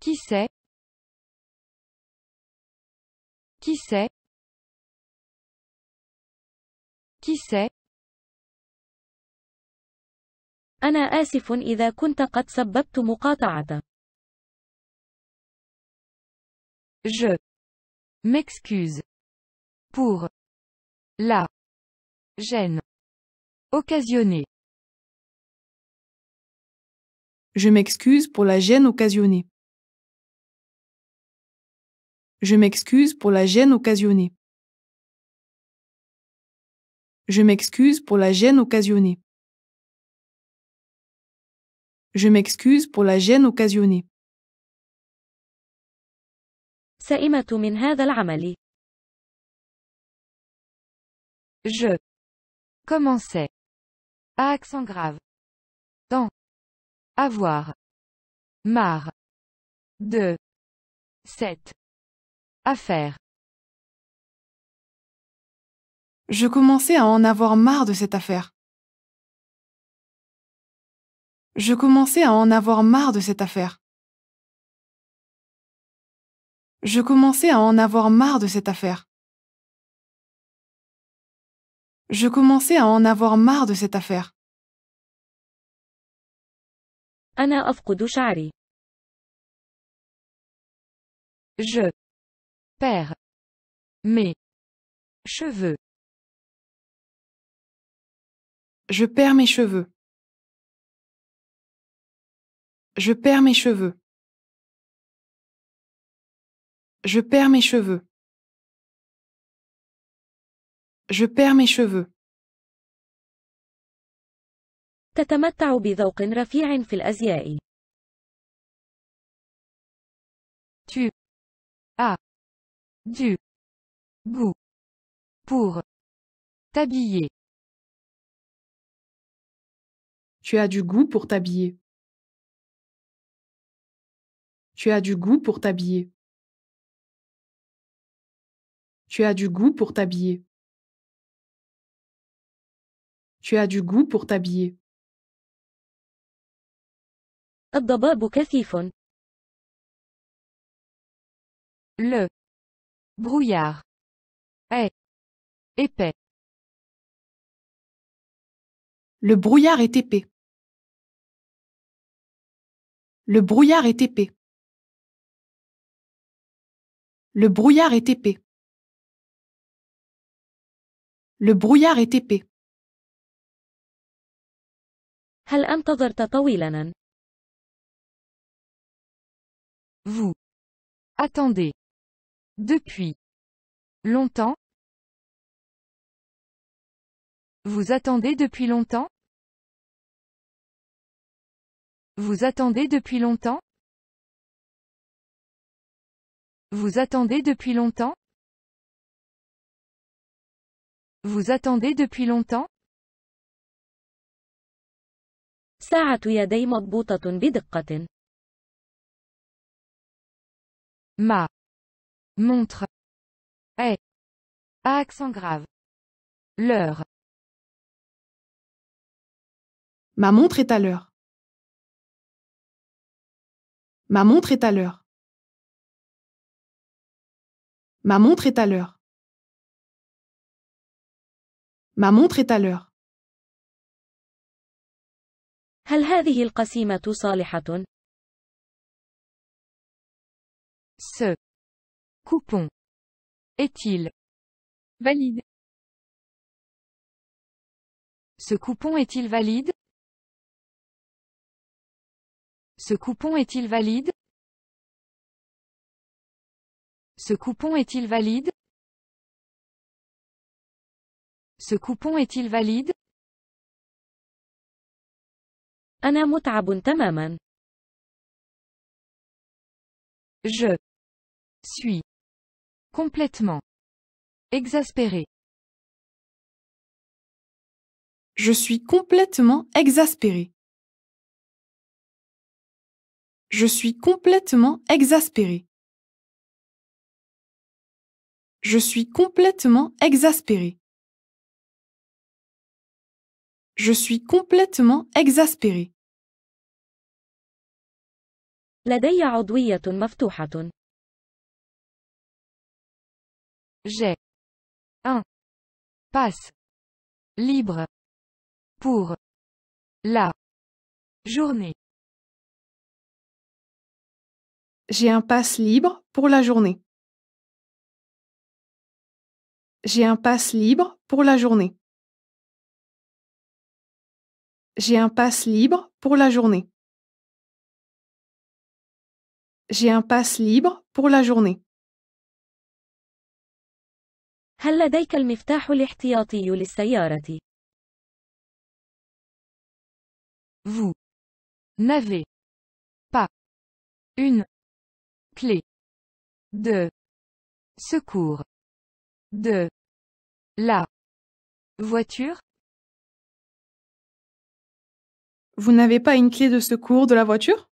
Qui c'est? Qui c'est? Qui c'est? أنا آسف إذا كنت قد سببت مقاطعة. Je m'excuse pour la gêne occasionnée. Je m'excuse pour la gêne occasionnée. Je m'excuse pour la gêne occasionnée. Je m'excuse pour la gêne occasionnée. Je m'excuse pour la gêne occasionnée. سئمت من هذا العمل. Je commençais à accent grave. Dans avoir marre de cette affaire. Je commençais à en avoir marre de cette affaire. Je commençais à en avoir marre de cette affaire. Je commençais à en avoir marre de cette affaire. Je commençais à en avoir marre de cette affaire. أنا أفقد شعري. Je perds mes cheveux. Je perds mes cheveux. Je perds mes cheveux. Je perds mes cheveux. Je perds mes cheveux. تتمتع بذوق رفيع في الأزياء. Tu as du goût pour t'habiller. Tu as du goût pour t'habiller. Tu as du goût pour t'habiller. Tu as du goût pour t'habiller. Tu as du goût pour t'habiller. الضباب كثيف. Le brouillard est épais. Le brouillard est épais. Le brouillard est épais. Le brouillard est épais. Le brouillard est épais. هل انتظرت طويلاً؟ Vous attendez depuis longtemps? Vous attendez depuis longtemps? Vous attendez depuis longtemps? Vous attendez depuis longtemps? Vous attendez depuis longtemps? ساعة يدي مضبوطة بدقة. Ma montre est à accent grave. L'heure. Ma montre est à l'heure. Ma montre est à l'heure. Ma montre est à l'heure. Ma montre est à l'heure. هل هذه القسيمة صالحة؟ Ce coupon est-il Valide. Ce coupon est-il valide? Ce coupon est-il valide? Ce coupon est-il valide? Ce coupon est-il valide? أنا متعب تماماً. Je suis complètement exaspéré. Je suis complètement exaspéré. Je suis complètement exaspéré. Je suis complètement exaspéré. Je suis complètement exaspéré. لدي عضوية مفتوحة. J'ai un passe libre pour la journée. J'ai un pass libre pour la journée. J'ai un pass libre pour la journée. J'ai un pass libre pour la journée. J'ai un pass libre pour la journée. هل لديك المفتاح الاحتياطي للسيارة؟ Vous n'avez pas une clé de secours de la voiture? Vous n'avez pas une clé de secours de la voiture?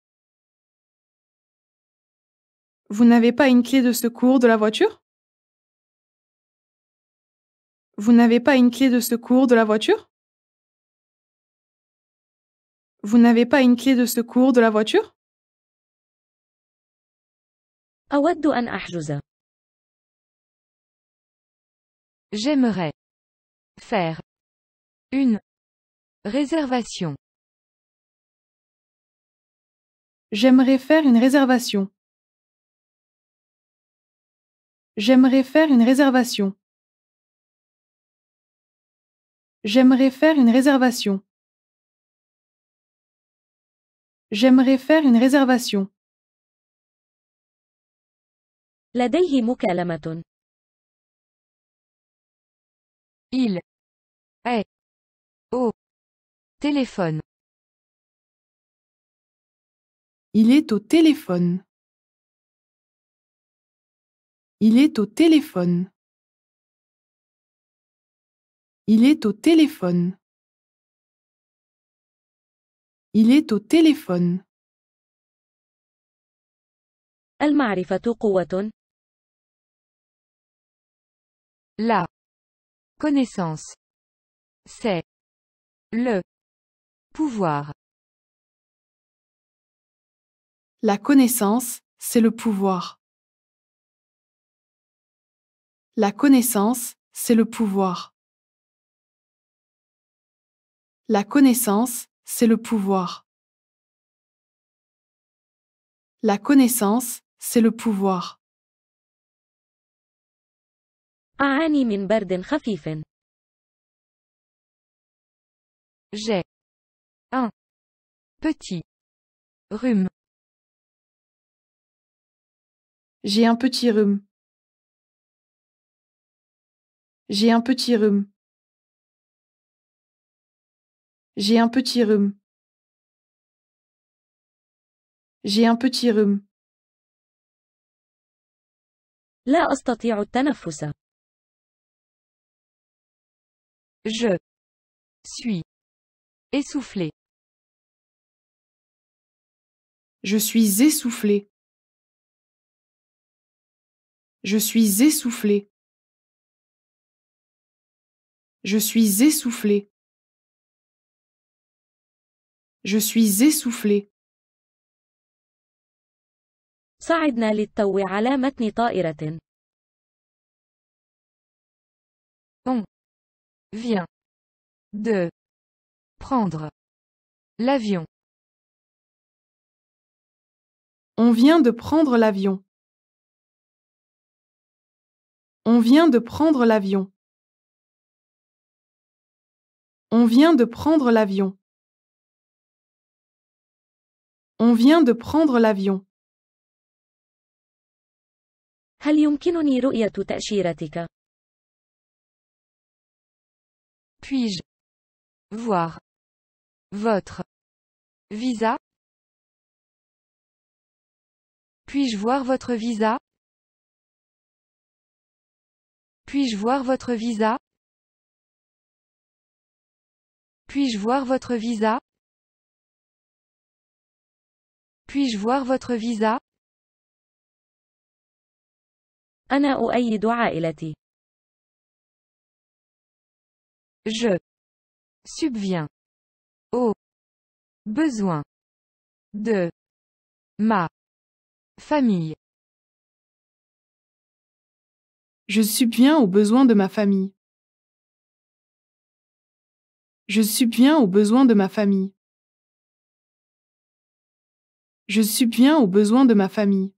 Vous n'avez pas une clé de secours de la voiture? Vous n'avez pas une clé de secours de la voiture? Vous n'avez pas une clé de secours de la voiture? أود أن أحجز. J'aimerais faire une réservation. J'aimerais faire une réservation. J'aimerais faire une réservation. J'aimerais faire une réservation. J'aimerais faire une réservation. لديه مكالمة. Il est au téléphone. Il est au téléphone. Il est au téléphone. Il est au téléphone. Il est au téléphone. المعرفة قوة. La connaissance, c'est le pouvoir. La connaissance, c'est le pouvoir. La connaissance, c'est le pouvoir. La connaissance, c'est le pouvoir. La connaissance, c'est le pouvoir. أعاني من برد خفيف. J'ai un petit rhume. J'ai un petit rhume. J'ai un petit rhume. J'ai un petit rhume. J'ai un petit rhume. لا أستطيع التنفس. Je suis essoufflé. Je suis essoufflé. Je suis essoufflé. Je suis essoufflé. Je suis essoufflé. صعدنا للتو على متن طائرة. On vient de prendre l'avion. On vient de prendre l'avion. On vient de prendre l'avion. On vient de prendre l'avion. On vient de prendre l'avion. هل يمكنني رؤية تأشيرتك؟ Puis-je voir votre visa? Puis-je voir votre visa? Puis-je voir votre visa? Puis-je voir votre visa? Puis-je voir votre visa? أنا أؤيد عائلتي. Je subviens aux besoins de ma famille. Je subviens aux besoins de ma famille. Je subviens aux besoins de ma famille. Je subviens aux besoins de ma famille.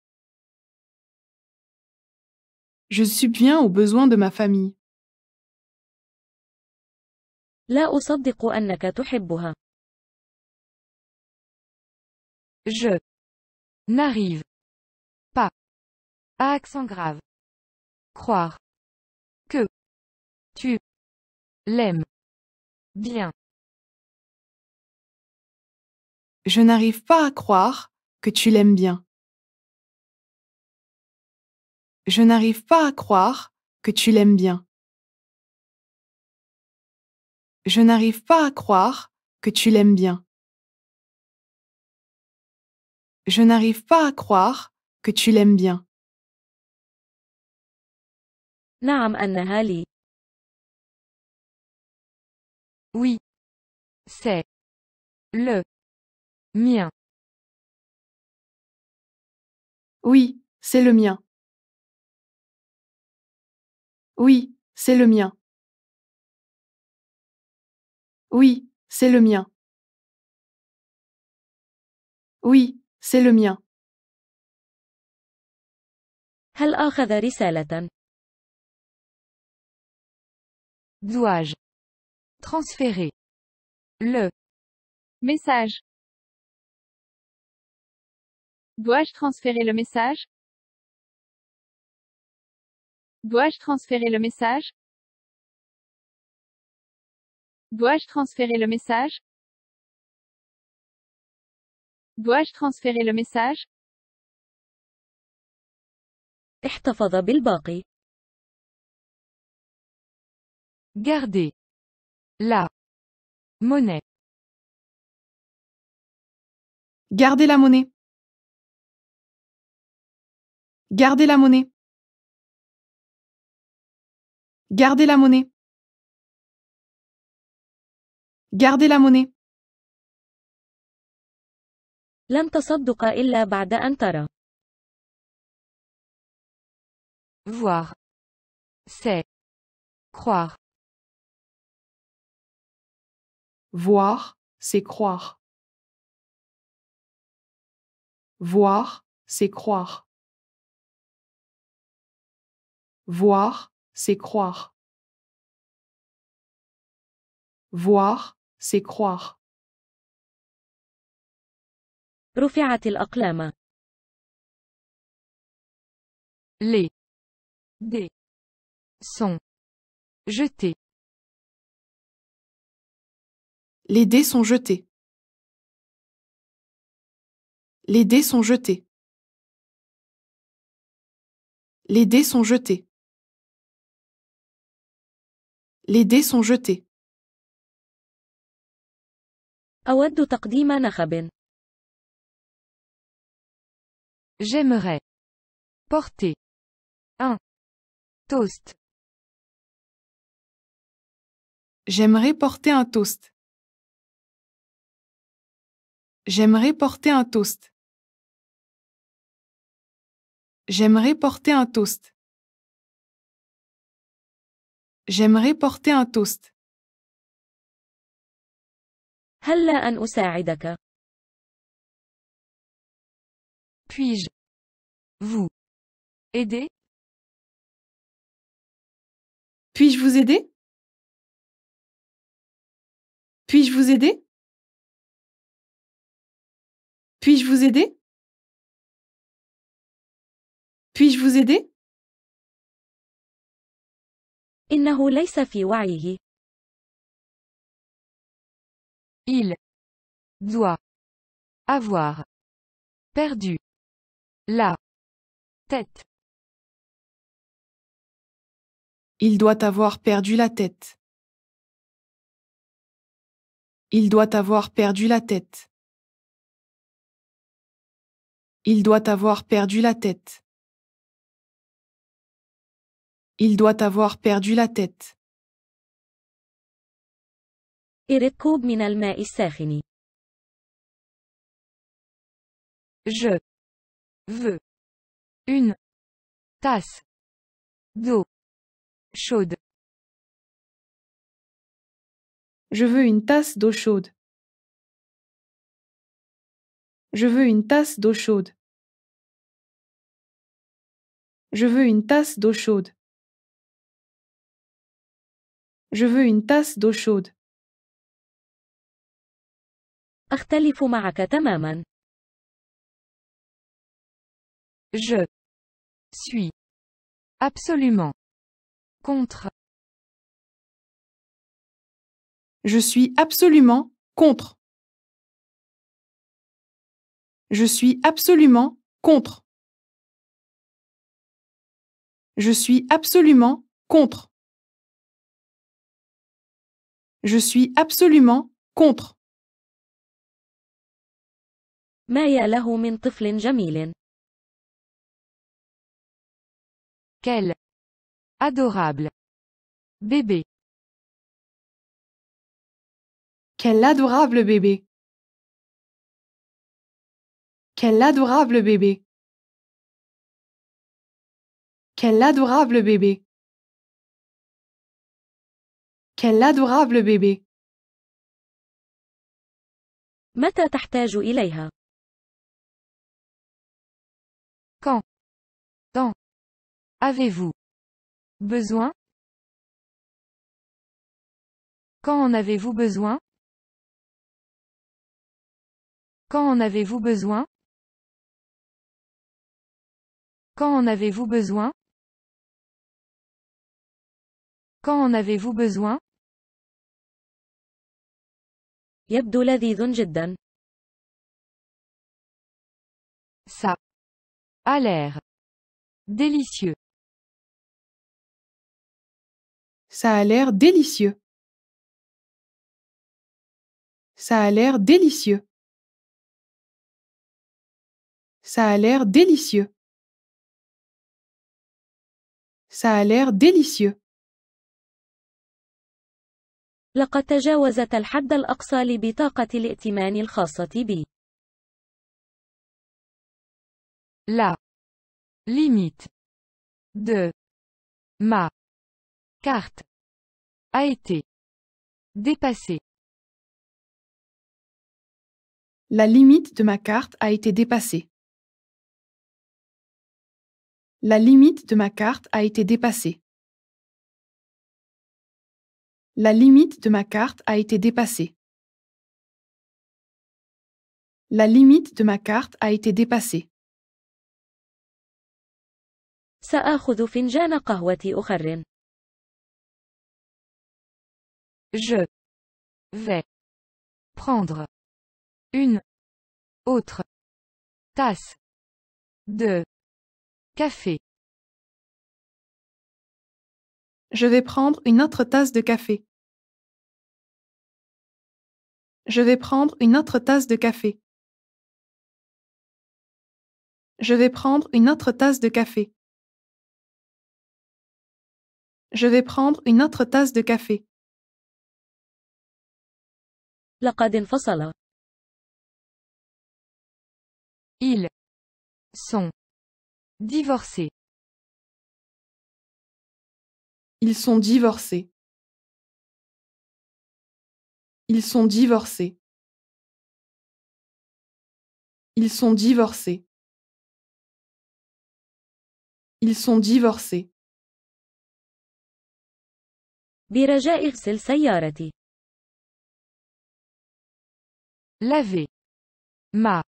Je subviens aux besoins de ma famille. لا أصدق أنك تحبها. Je n'arrive pas à accent grave. Croire que tu l'aimes bien. Je n'arrive pas à croire que tu l'aimes bien. Je n'arrive pas à croire que tu l'aimes bien. Je n'arrive pas à croire que tu l'aimes bien. Je n'arrive pas à croire que tu l'aimes bien. نعم أنها لي. Oui. C'est le mien. Oui, c'est le mien. Oui, c'est le mien. Oui, c'est le mien. Oui, C'est le mien. هل أخذ رسالة؟ Dois-je transférer le Message. Dois-je transférer le message? Dois-je transférer le message? Dois-je transférer le message? Dois-je transférer le message? احتفظ بالباقي. garder la monnaie. Gardez la monnaie. Gardez la monnaie. Gardez la monnaie. Gardez la monnaie. لن تصدق إلا بعد أن ترى. Voir. C'est croire. Voir, c'est croire. Voir, c'est croire. Voir, c'est croire. Voir, c'est croire. رفعت الأقلام. Les dés sont jetés. Les dés sont jetés. Les dés sont jetés. Les dés sont jetés. Les dés sont jetés. أود تقديم نخب. J'aimerais porter un toast. J'aimerais porter un toast. J'aimerais porter un toast. J'aimerais porter un toast. J'aimerais porter un toast. هلا أن أساعدك؟ Puis-je vous aider? Puis-je vous aider? Puis-je vous aider? Puis-je vous aider? Puis-je vous aider? إنه ليس في وعيه. Il doit avoir perdu la tête. Il doit avoir perdu la tête. Il doit avoir perdu la tête. Il doit avoir perdu la tête. Il doit avoir perdu la tête. إرد كوب من الماء الساخن. Je veux une tasse d'eau chaude. Je veux une tasse d'eau chaude. Je veux une tasse d'eau chaude. Je veux une tasse d'eau chaude. Je veux une tasse d'eau chaude. أختلف معك تماما. Je suis absolument contre. Je suis absolument contre. Je suis absolument contre. Je suis absolument contre. Je suis absolument contre. ما يا له من طفل جميل. Quel adorable bébé. Quel adorable bébé. Quel adorable bébé. Quel adorable bébé. Quel adorable bébé. متى تحتاج إليها؟ Quand en avez-vous besoin? Quand en avez-vous besoin? Quand en avez-vous besoin? Quand en avez-vous besoin? Quand en avez-vous besoin? يبدو لذيذ جدا. Ça a l'air délicieux. Ça a l'air délicieux. Ça a l'air délicieux. Ça a l'air délicieux. Ça a l'air délicieux. لقد تجاوزت الحد الأقصى لبطاقة الائتمان الخاصة بي. La limite de ma carte a été dépassée. La limite de ma carte a été dépassée. La limite de ma carte a été dépassée. La limite de ma carte a été dépassée. La limite de ma carte a été dépassée. سآخذ فنجان قهوة أخر. Je vais prendre une autre tasse de café. Je vais prendre une autre tasse de café. Je vais prendre une autre tasse de café. Je vais prendre une autre tasse de café. Je vais prendre une autre tasse de café. لقد انفصل. Ils sont divorcés. Ils sont divorcés. Ils sont divorcés. Ils sont divorcés. Ils sont divorcés. برجاء اغسل سيارتي. Lavez ma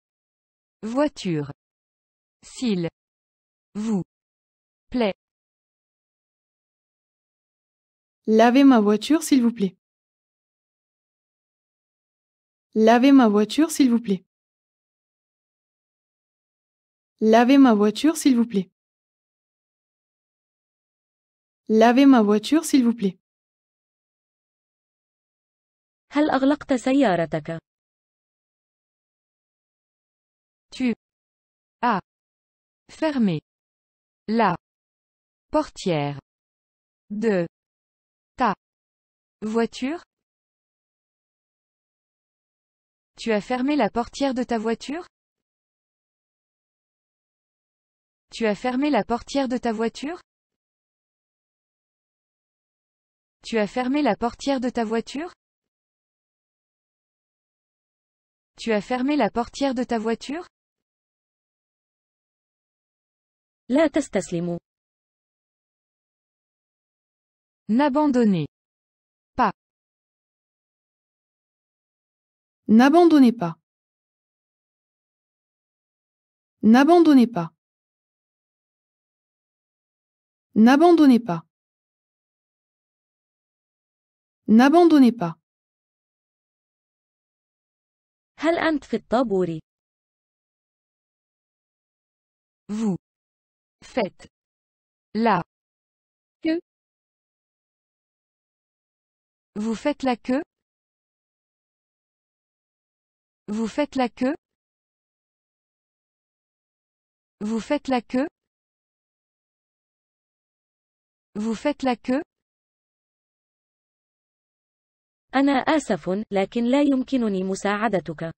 voiture. S'il vous plaît. Lavez ma voiture, s'il vous plaît. Lavez ma voiture, s'il vous plaît. Lavez ma voiture, s'il vous plaît. Lavez ma voiture, s'il vous plaît. هل أغلقت سيارتك؟ Tu as fermé la portière de ta voiture? Tu as fermé la portière de ta voiture? Tu as fermé la portière de ta voiture? Tu as fermé la portière de ta voiture? Tu as fermé la portière de ta voiture? لا تستسلموا. N'abandonnez pas. N'abandonnez pas. N'abandonnez pas. N'abandonnez pas. N'abandonnez pas. هل أنت في الطابور؟ Vous faites la queue. Vous faites la queue? Vous faites la queue? Vous faites la queue? Vous faites la queue? أنا آسف، لكن لا يمكنني مساعدتك.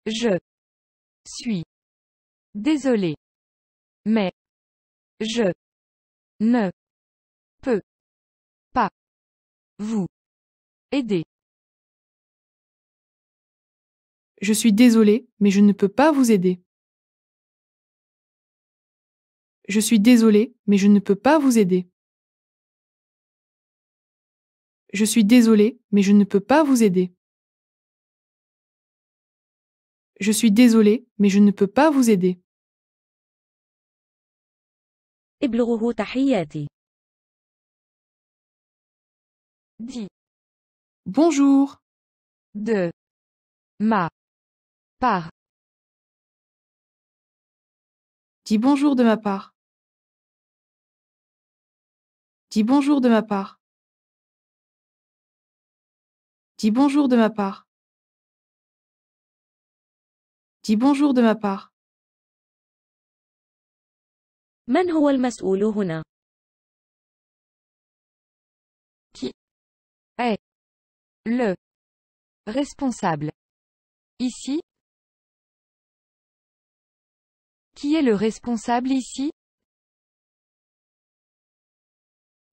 Je suis désolé. Mais je ne peux pas vous aider. Je suis désolé, mais je ne peux pas vous aider. Je suis désolé, mais je ne peux pas vous aider. Je suis désolé, mais je ne peux pas vous aider. Je suis désolé, mais je ne peux pas vous aider. ابلغه تحياتي. Dis. Bonjour. De. Ma. Part. Dis bonjour de ma part. Dis bonjour de ma part. Dis bonjour de ma part. Dis bonjour de ma part. من هو المسؤول هنا؟ Qui est le responsable ici? Qui est le responsable ici?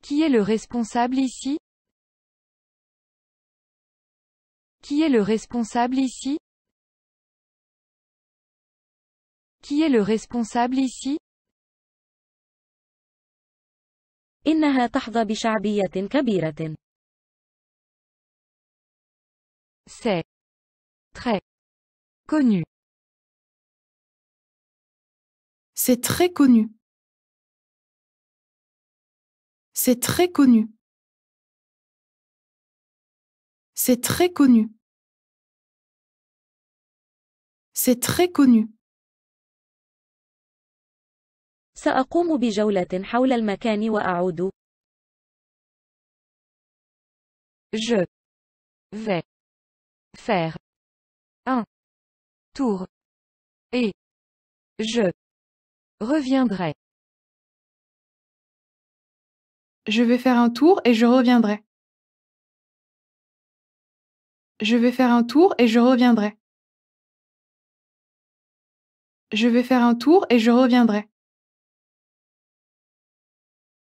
Qui est le responsable ici? Qui est le responsable ici? Qui est le responsable ici? إنها تحظى بشعبية كبيرة. C'est très connu. C'est très connu. C'est très connu. C'est très connu. C'est très connu. سأقوم بجولة حول المكان وأعود. Je vais faire un tour et je reviendrai. Je vais faire un tour et je reviendrai. Je vais faire un tour et je reviendrai. Je vais faire un tour et je reviendrai.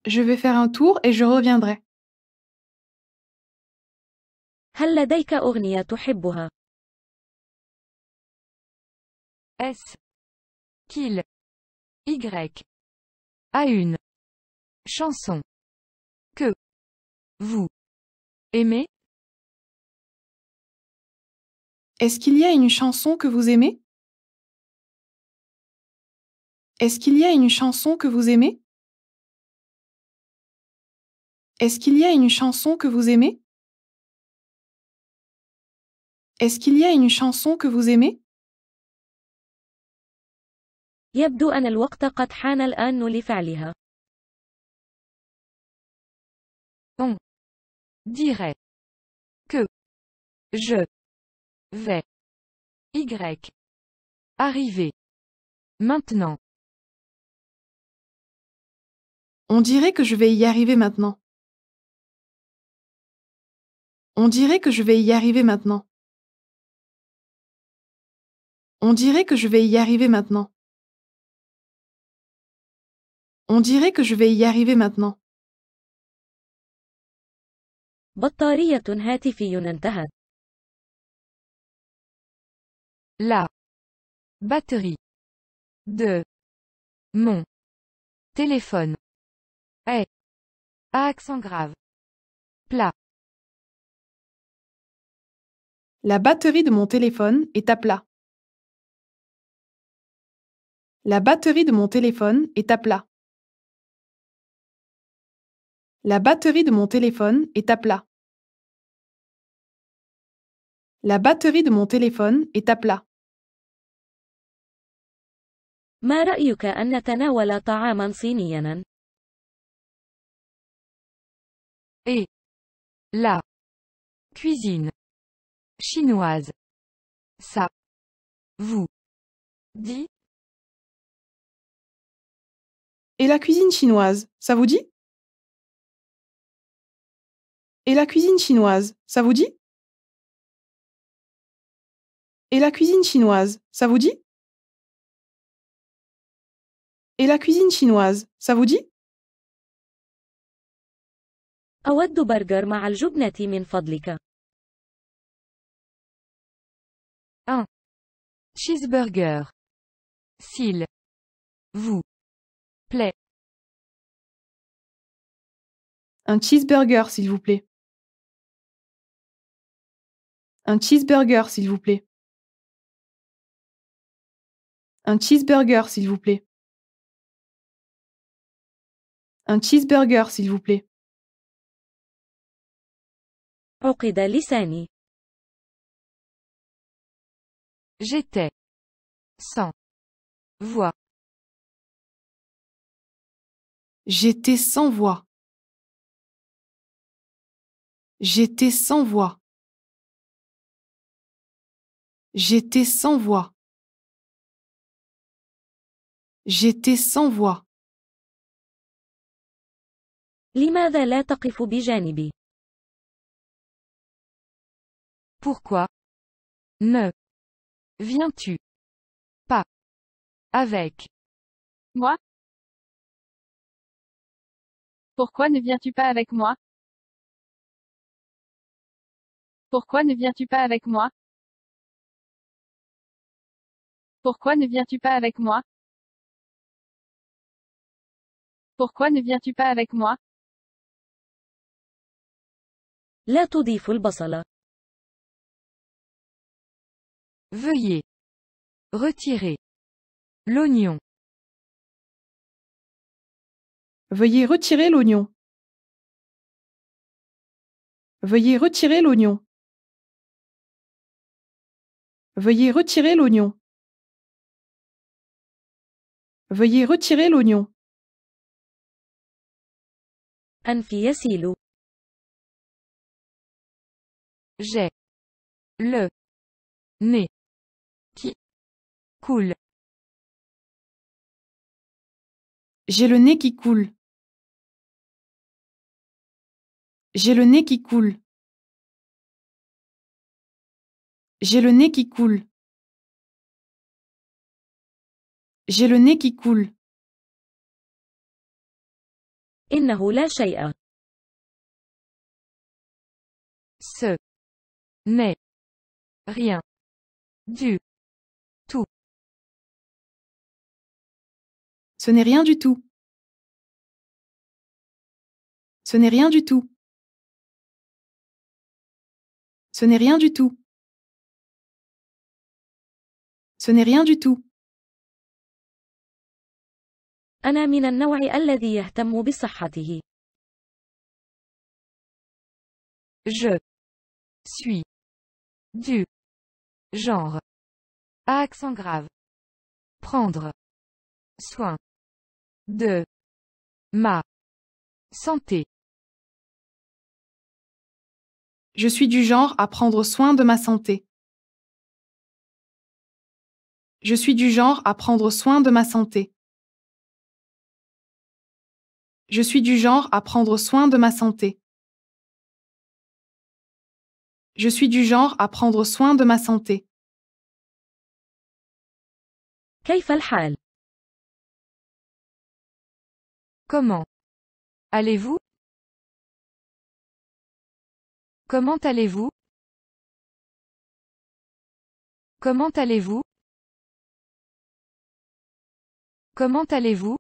Je vais faire un tour et je reviendrai. هل لديك أغنية تحبها؟ Est-ce qu'il Y a une chanson que vous aimez? Est-ce qu'il y a une chanson que vous aimez? Est-ce qu'il y a une chanson que vous aimez? Est-ce qu'il y a une chanson que vous aimez? Est-ce qu'il y a une chanson que vous aimez? يبدو أن الوقت قد حان الآن لفعلها. On dirait que je vais Y arriver maintenant. On dirait que je vais y arriver maintenant. On dirait que je vais y arriver maintenant. On dirait que je vais y arriver maintenant. On dirait que je vais y arriver maintenant. بطارية هاتفي انتهت. La batterie de mon téléphone est à accent grave. Plat. La batterie de mon téléphone est à plat. La batterie de mon téléphone est à plat. La batterie de mon téléphone est à plat. La batterie de mon téléphone est à plat. ما رأيك أن نتناول طعاما صينيا؟ Et la cuisine chinoise. Ça vous dit? Et la cuisine chinoise, ça vous dit? Et la cuisine chinoise, ça vous dit? Et la cuisine chinoise, ça vous dit? Et la cuisine chinoise, ça vous dit? أود برجر مع الجبنة من فضلك. Un Cheeseburger. S'il vous plaît. Un cheeseburger, s'il vous plaît. Un cheeseburger, s'il vous plaît. Un cheeseburger, s'il vous plaît. Un cheeseburger, s'il vous plaît. عقد لساني. J'étais sans voix. J'étais sans voix. J'étais sans voix. J'étais sans voix. J'étais sans voix. لماذا لا تقف بجانبي؟ Pourquoi ne viens-tu pas avec Moi? Pourquoi ne viens-tu pas avec moi? Pourquoi ne viens-tu pas avec moi? Pourquoi ne viens-tu pas avec moi? Pourquoi ne viens-tu pas avec moi? لا تضيف البصل. Veuillez retirer l'oignon. Veuillez retirer l'oignon. Veuillez retirer l'oignon. Veuillez retirer l'oignon. Veuillez retirer l'oignon. أنفي يسيل. J'ai le nez qui coule. J'ai le nez qui coule. J'ai le nez qui coule. J'ai le nez qui coule. J'ai le nez qui coule. إنه لا شيء. Ce n'est rien du tout. Ce n'est rien du tout. Ce n'est rien du tout. Ce n'est rien du tout. Ce n'est rien du tout. أنا من النوع الذي يهتم بصحته. Je suis du genre à accent grave. Prendre soin de ma santé. Je suis du genre à prendre soin de ma santé. Je suis du genre à prendre soin de ma santé. Je suis du genre à prendre soin de ma santé. Je suis du genre à prendre soin de ma santé. كيف الحال؟ Comment allez-vous? Comment allez-vous? Comment allez-vous? Comment allez-vous?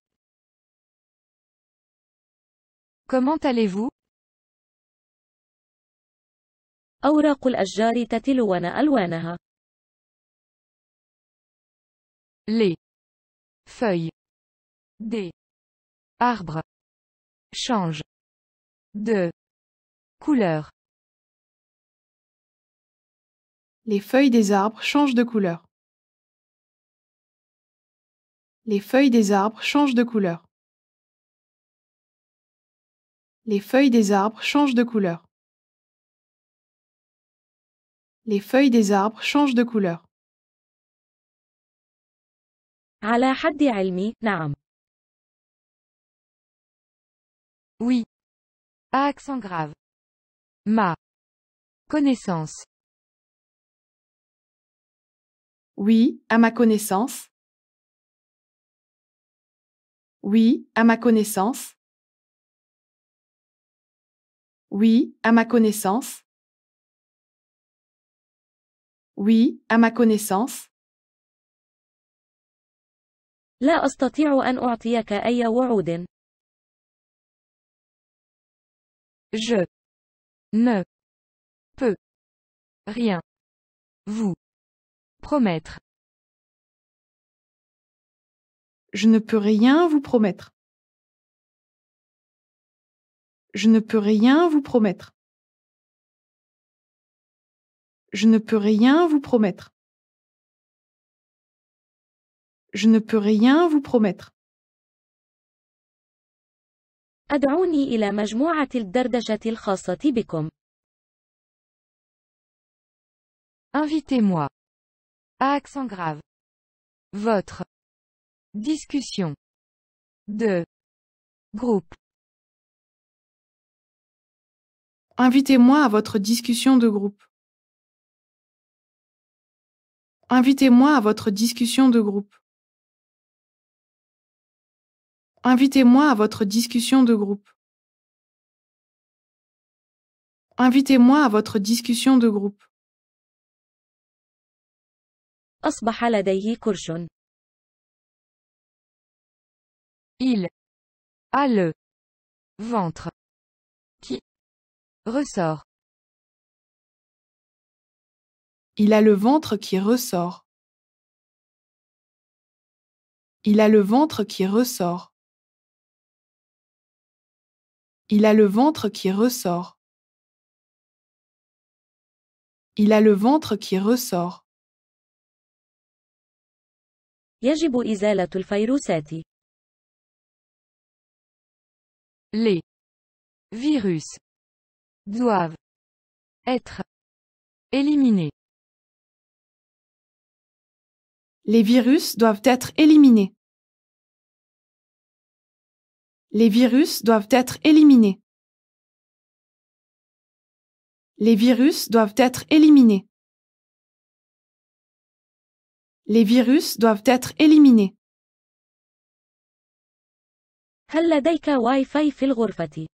Comment allez-vous? أوراق الأشجار تتلون ألوانها. Les feuilles des arbres changent de couleur. Les feuilles des arbres changent de couleur. Les feuilles des arbres changent de couleur. Les feuilles des arbres changent de couleur. Les feuilles des arbres changent de couleur. على حد علمي، نعم. Oui. À accent grave. Ma connaissance. Oui, à ma connaissance. Oui, à ma connaissance. Oui, à ma connaissance. Oui, à ma connaissance. لا أستطيع أن أعطيك أي وعود. Je ne peux rien vous promettre. Je ne peux rien vous promettre. Je ne peux rien vous promettre. Je ne peux rien vous promettre. Je ne peux rien vous promettre. أدعوني إلى مجموعة الدردشة الخاصة بكم. Invitez-moi. À accent grave. Votre discussion de groupe. Invitez-moi à votre discussion de groupe. Invitez-moi à votre discussion de groupe. Invitez-moi à votre discussion de groupe. Invitez-moi à votre discussion de groupe. أصبح لديه كرش. Il a le ventre qui ressort. Il a le ventre qui ressort. Il a le ventre qui ressort. Il a le ventre qui ressort. Il a le ventre qui ressort. يجب إزالة الفيروسات. Les virus doivent être éliminés. Les virus doivent être éliminés. Les virus doivent être éliminés. Les virus doivent être éliminés. Les virus doivent être éliminés. هل لديك واي فاي في الغرفة؟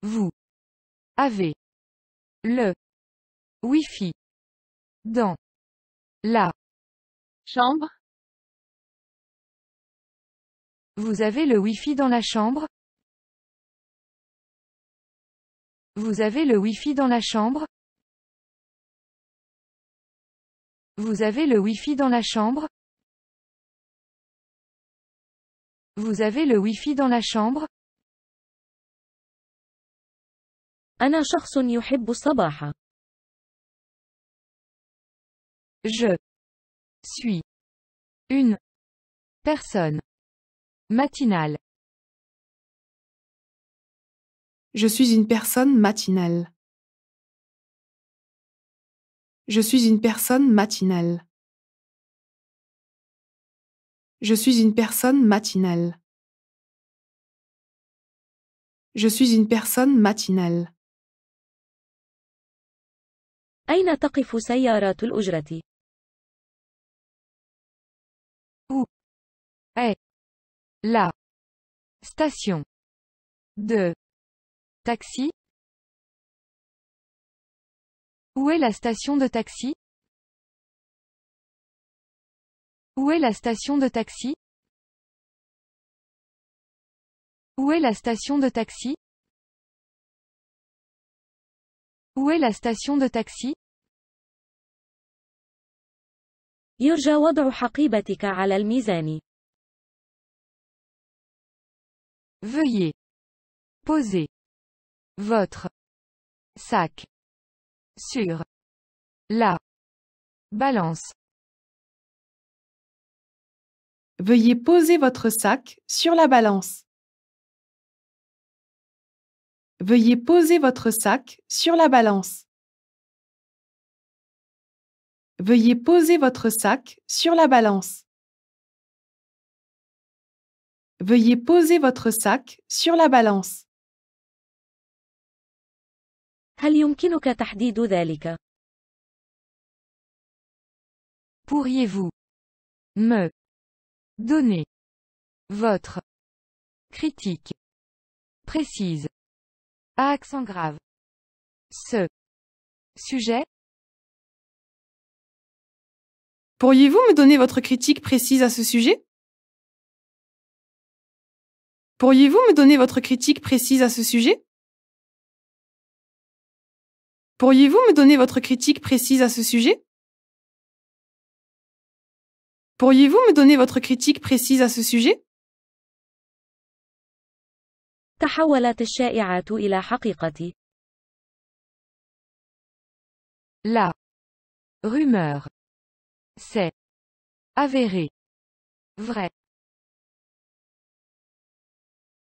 Vous avez le Wi-Fi dans la Chambre? Vous avez le Wi-Fi dans la chambre? Vous avez le Wi-Fi dans la chambre? Vous avez le Wi-Fi dans la chambre? Vous avez le Wi-Fi dans la chambre? أنا شخص يحب الصباح. Je suis une personne matinale. Je suis une personne matinale. Je suis une personne matinale. Je suis une personne matinale. Je suis une personne matinale. أين تقف سيارات الأجرة؟ Où est la station de taxi? Où est la station de taxi? Où est la station de taxi? Où est la station de taxi? Où est la station de taxi? يرجى وضع حقيبتك على الميزان. Veuillez poser votre sac sur la balance. Veuillez poser votre sac sur la balance. Veuillez poser votre sac sur la balance. Veuillez poser votre sac sur la balance. Veuillez poser votre sac sur la balance. هل يمكنك تحديد ذلك؟ Pourriez-vous me donner votre critique précise à accent grave? Ce sujet Pourriez-vous me donner votre critique précise à ce sujet? Pourriez-vous me donner votre critique précise à ce sujet? Pourriez-vous me donner votre critique précise à ce sujet? Pourriez-vous me donner votre critique précise à ce sujet? تحولت الشائعات إلى حقيقة. La rumeur. C'est avéré. Vrai.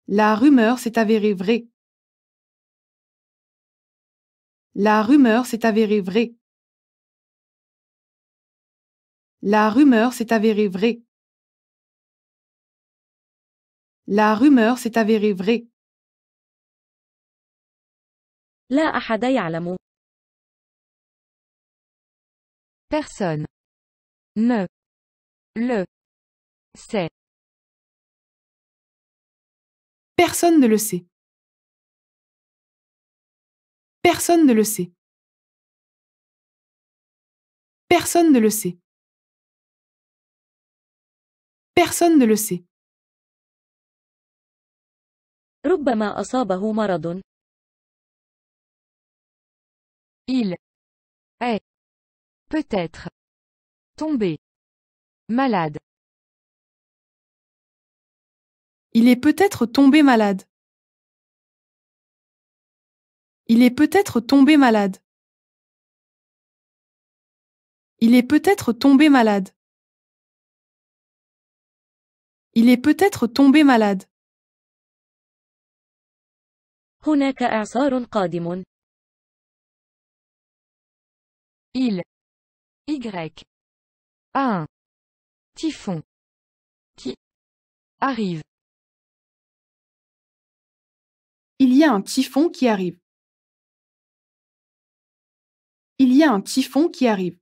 La rumeur s'est avérée vraie. La rumeur s'est avérée vraie. La rumeur s'est avérée vraie. La rumeur s'est avérée vraie. لا أحد يعلم. Personne ne le sait. Personne ne le sait. Personne ne le sait. Personne ne le sait. Personne ne le sait. ربما أصابه مرض. Il est peut-être tombé malade. Il est peut-être tombé malade. Il est peut-être tombé malade. Il est peut-être tombé malade. Il est peut-être tombé malade. هناك إعصار قادم. Il y a un typhon qui arrive. Il y a un typhon qui arrive. Il y a un typhon qui arrive.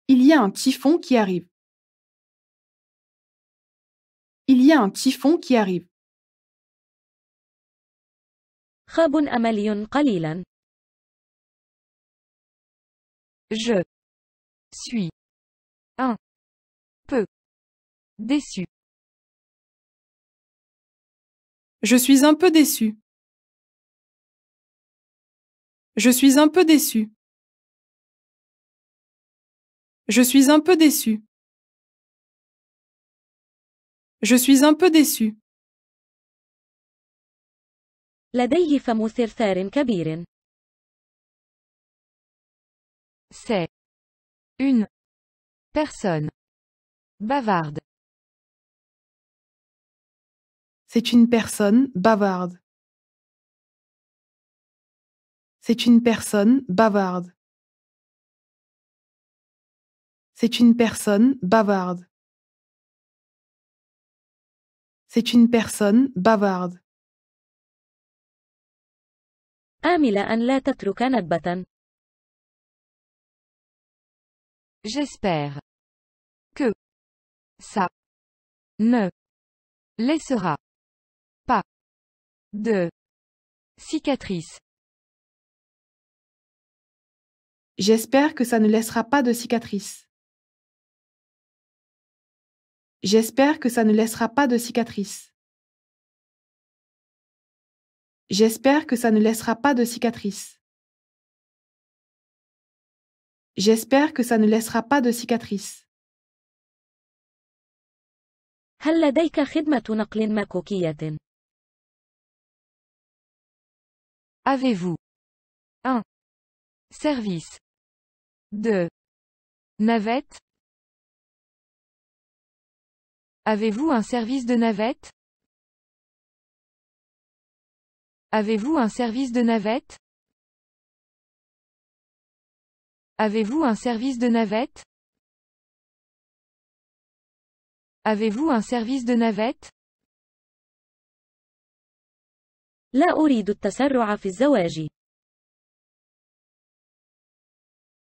Il y a un typhon qui arrive. Il y a un typhon qui arrive. خاب أملي قليلا. Je suis un peu déçu. Je suis un peu déçu. Je suis un peu déçu. Je suis un peu déçu. Je suis un peu déçu. لديه فم ثرثار كبير. C'est une personne bavarde. C'est une personne bavarde. C'est une personne bavarde. C'est une personne bavarde. C'est une personne bavarde. آمل أن لا تترك ندبة. J'espère que ça ne laissera pas de cicatrices. J'espère que ça ne laissera pas de cicatrices. J'espère que ça ne laissera pas de cicatrices. J'espère que ça ne laissera pas de cicatrices. J'espère que ça ne laissera pas de cicatrices. هل لديك خدمة نقل مكوكية؟ Avez-vous un service de navette? Avez-vous un service de navette? Avez-vous un service de navette? Avez-vous un service de navette? Avez-vous un service de navette? لا أريد التسرع في الزواج.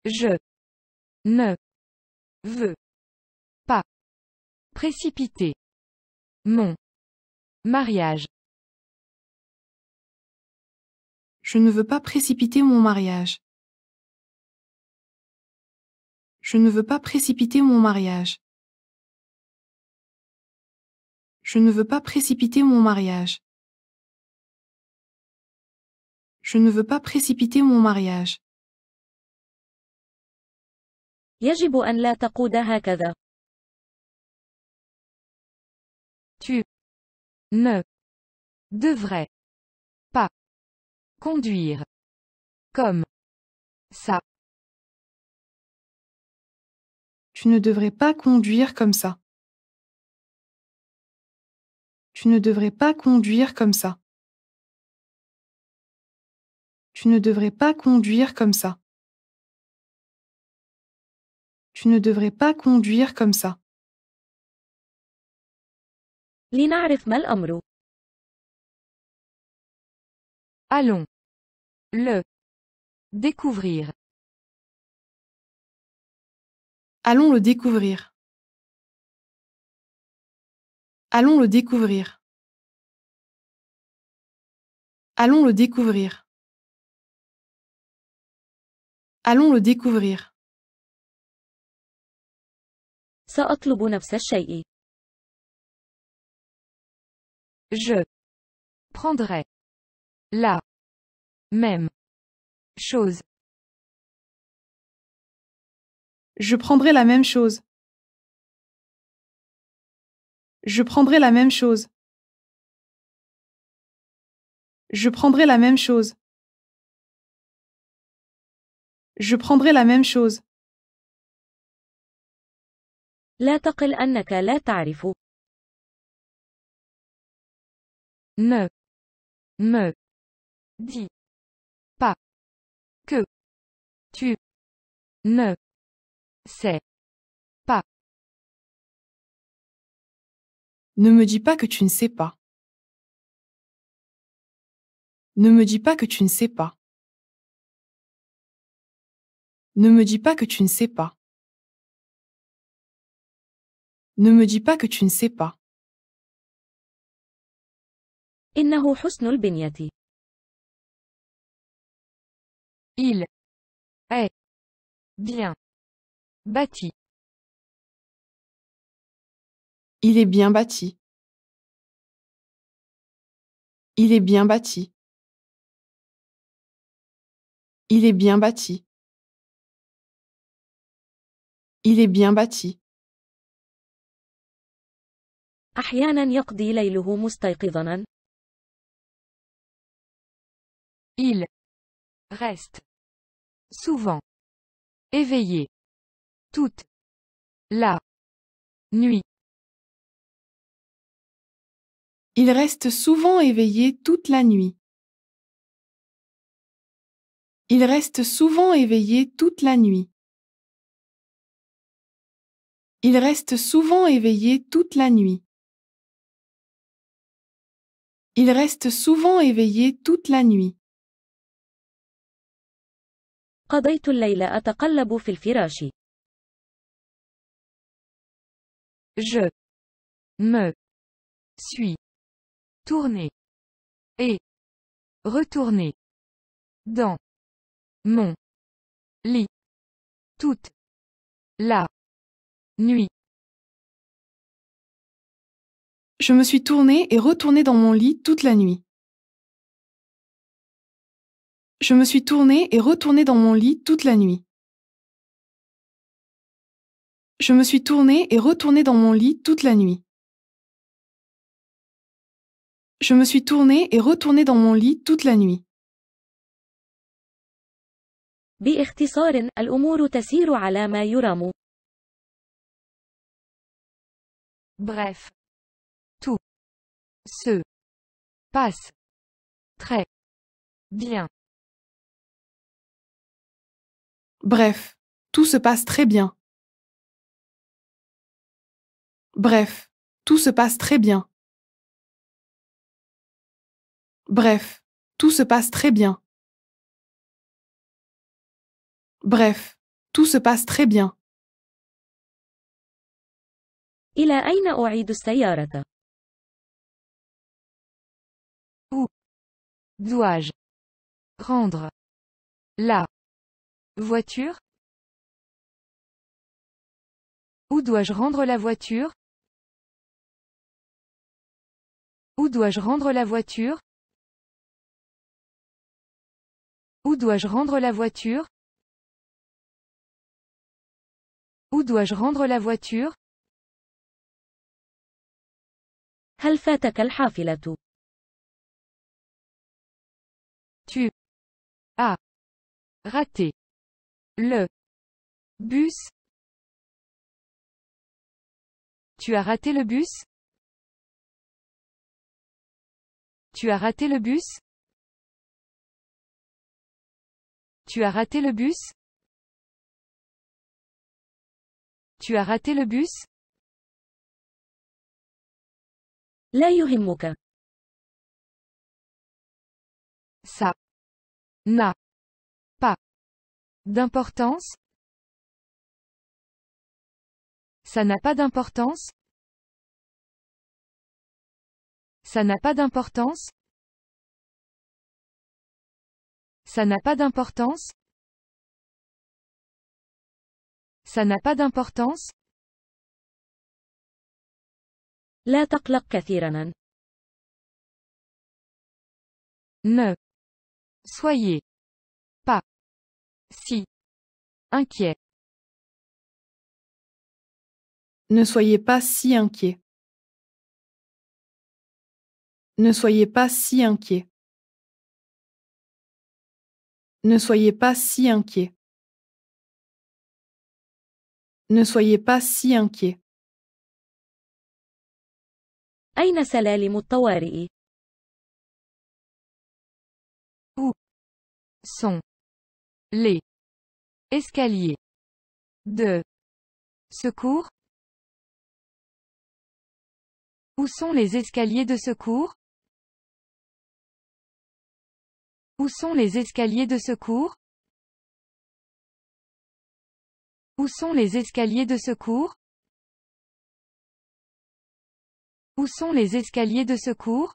Je ne veux pas précipiter mon mariage. Je ne veux pas précipiter mon mariage. Je ne veux pas précipiter mon mariage. Je ne veux pas précipiter mon mariage. Je ne veux pas précipiter mon mariage. يجب أن لا تقود هكذا. Tu ne devrais pas conduire comme ça. Tu ne devrais pas conduire comme ça. Tu ne devrais pas conduire comme ça. Tu ne devrais pas conduire comme ça. Tu ne devrais pas conduire comme ça. لنعرف ما الأمر. Allons le découvrir. Allons le découvrir. Allons le découvrir. Allons le découvrir. Allons le découvrir. سأطلب نفس الشيء. Je prendrai la même chose. Je prendrai la même chose. Je prendrai la même chose. Je prendrai la même chose. Je prendrai la même chose. لا تقل أنك لا تعرف. Ne me dis pas que tu ne sais pas. Ne me dis pas que tu ne sais pas. Ne me dis pas que tu ne sais pas. Ne me dis pas que tu ne sais pas. Ne me dis pas que tu ne sais pas. إنه حسن البنية. Il est bien bâti. Il est bien bâti. Il est bien bâti. Il est bien bâti. Il est bien bâti. أحيانا يقضي ليله مستيقظا. Il reste souvent éveillé toute la nuit. Il reste souvent éveillé toute la nuit. Il reste souvent éveillé toute la nuit. Il reste souvent éveillé toute la nuit. Il reste souvent éveillé toute la nuit. قضيت الليل أتقلب في الفراش. Je me suis tourné et retourné dans mon lit toute la nuit. Je me suis tournée et retournée dans mon lit toute la nuit. Je me suis tournée et retournée dans mon lit toute la nuit. Je me suis tournée et retournée dans mon lit toute la nuit. Je me suis tournée et retournée dans mon lit toute la nuit. باختصار، الأمور تسير على ما يرام. Bref. Tout se passe très bien. Bref, tout se passe très bien. Bref, tout se passe très bien. Bref, tout se passe très bien. Bref, tout se passe très bien. إلى أين أعيد السيارة؟ Où dois-je rendre la voiture? Où dois-je rendre la voiture? Où dois-je rendre la voiture? Où dois-je rendre la voiture? Où dois-je rendre la voiture? هل فاتك الحافلة؟ Tu as raté le bus. Tu as raté le bus? Tu as raté le bus? Tu as raté le bus? Tu as raté le bus? لا يهمك. Ça n'a pas d'importance. Ça n'a pas d'importance. Ça n'a pas d'importance. Ça n'a pas d'importance. Ça n'a pas d'importance. لا تقلق كثيرا. Ne soyez pas si inquiet. Ne soyez pas si inquiet. Ne soyez pas si inquiet. Ne soyez pas si inquiet. Ne soyez pas si inquiet. أين سلالم الطوارئ؟ Où sont les escaliers de secours? Où sont les escaliers de secours? Où sont les escaliers de secours? Où sont les escaliers de secours? Où sont les escaliers de secours?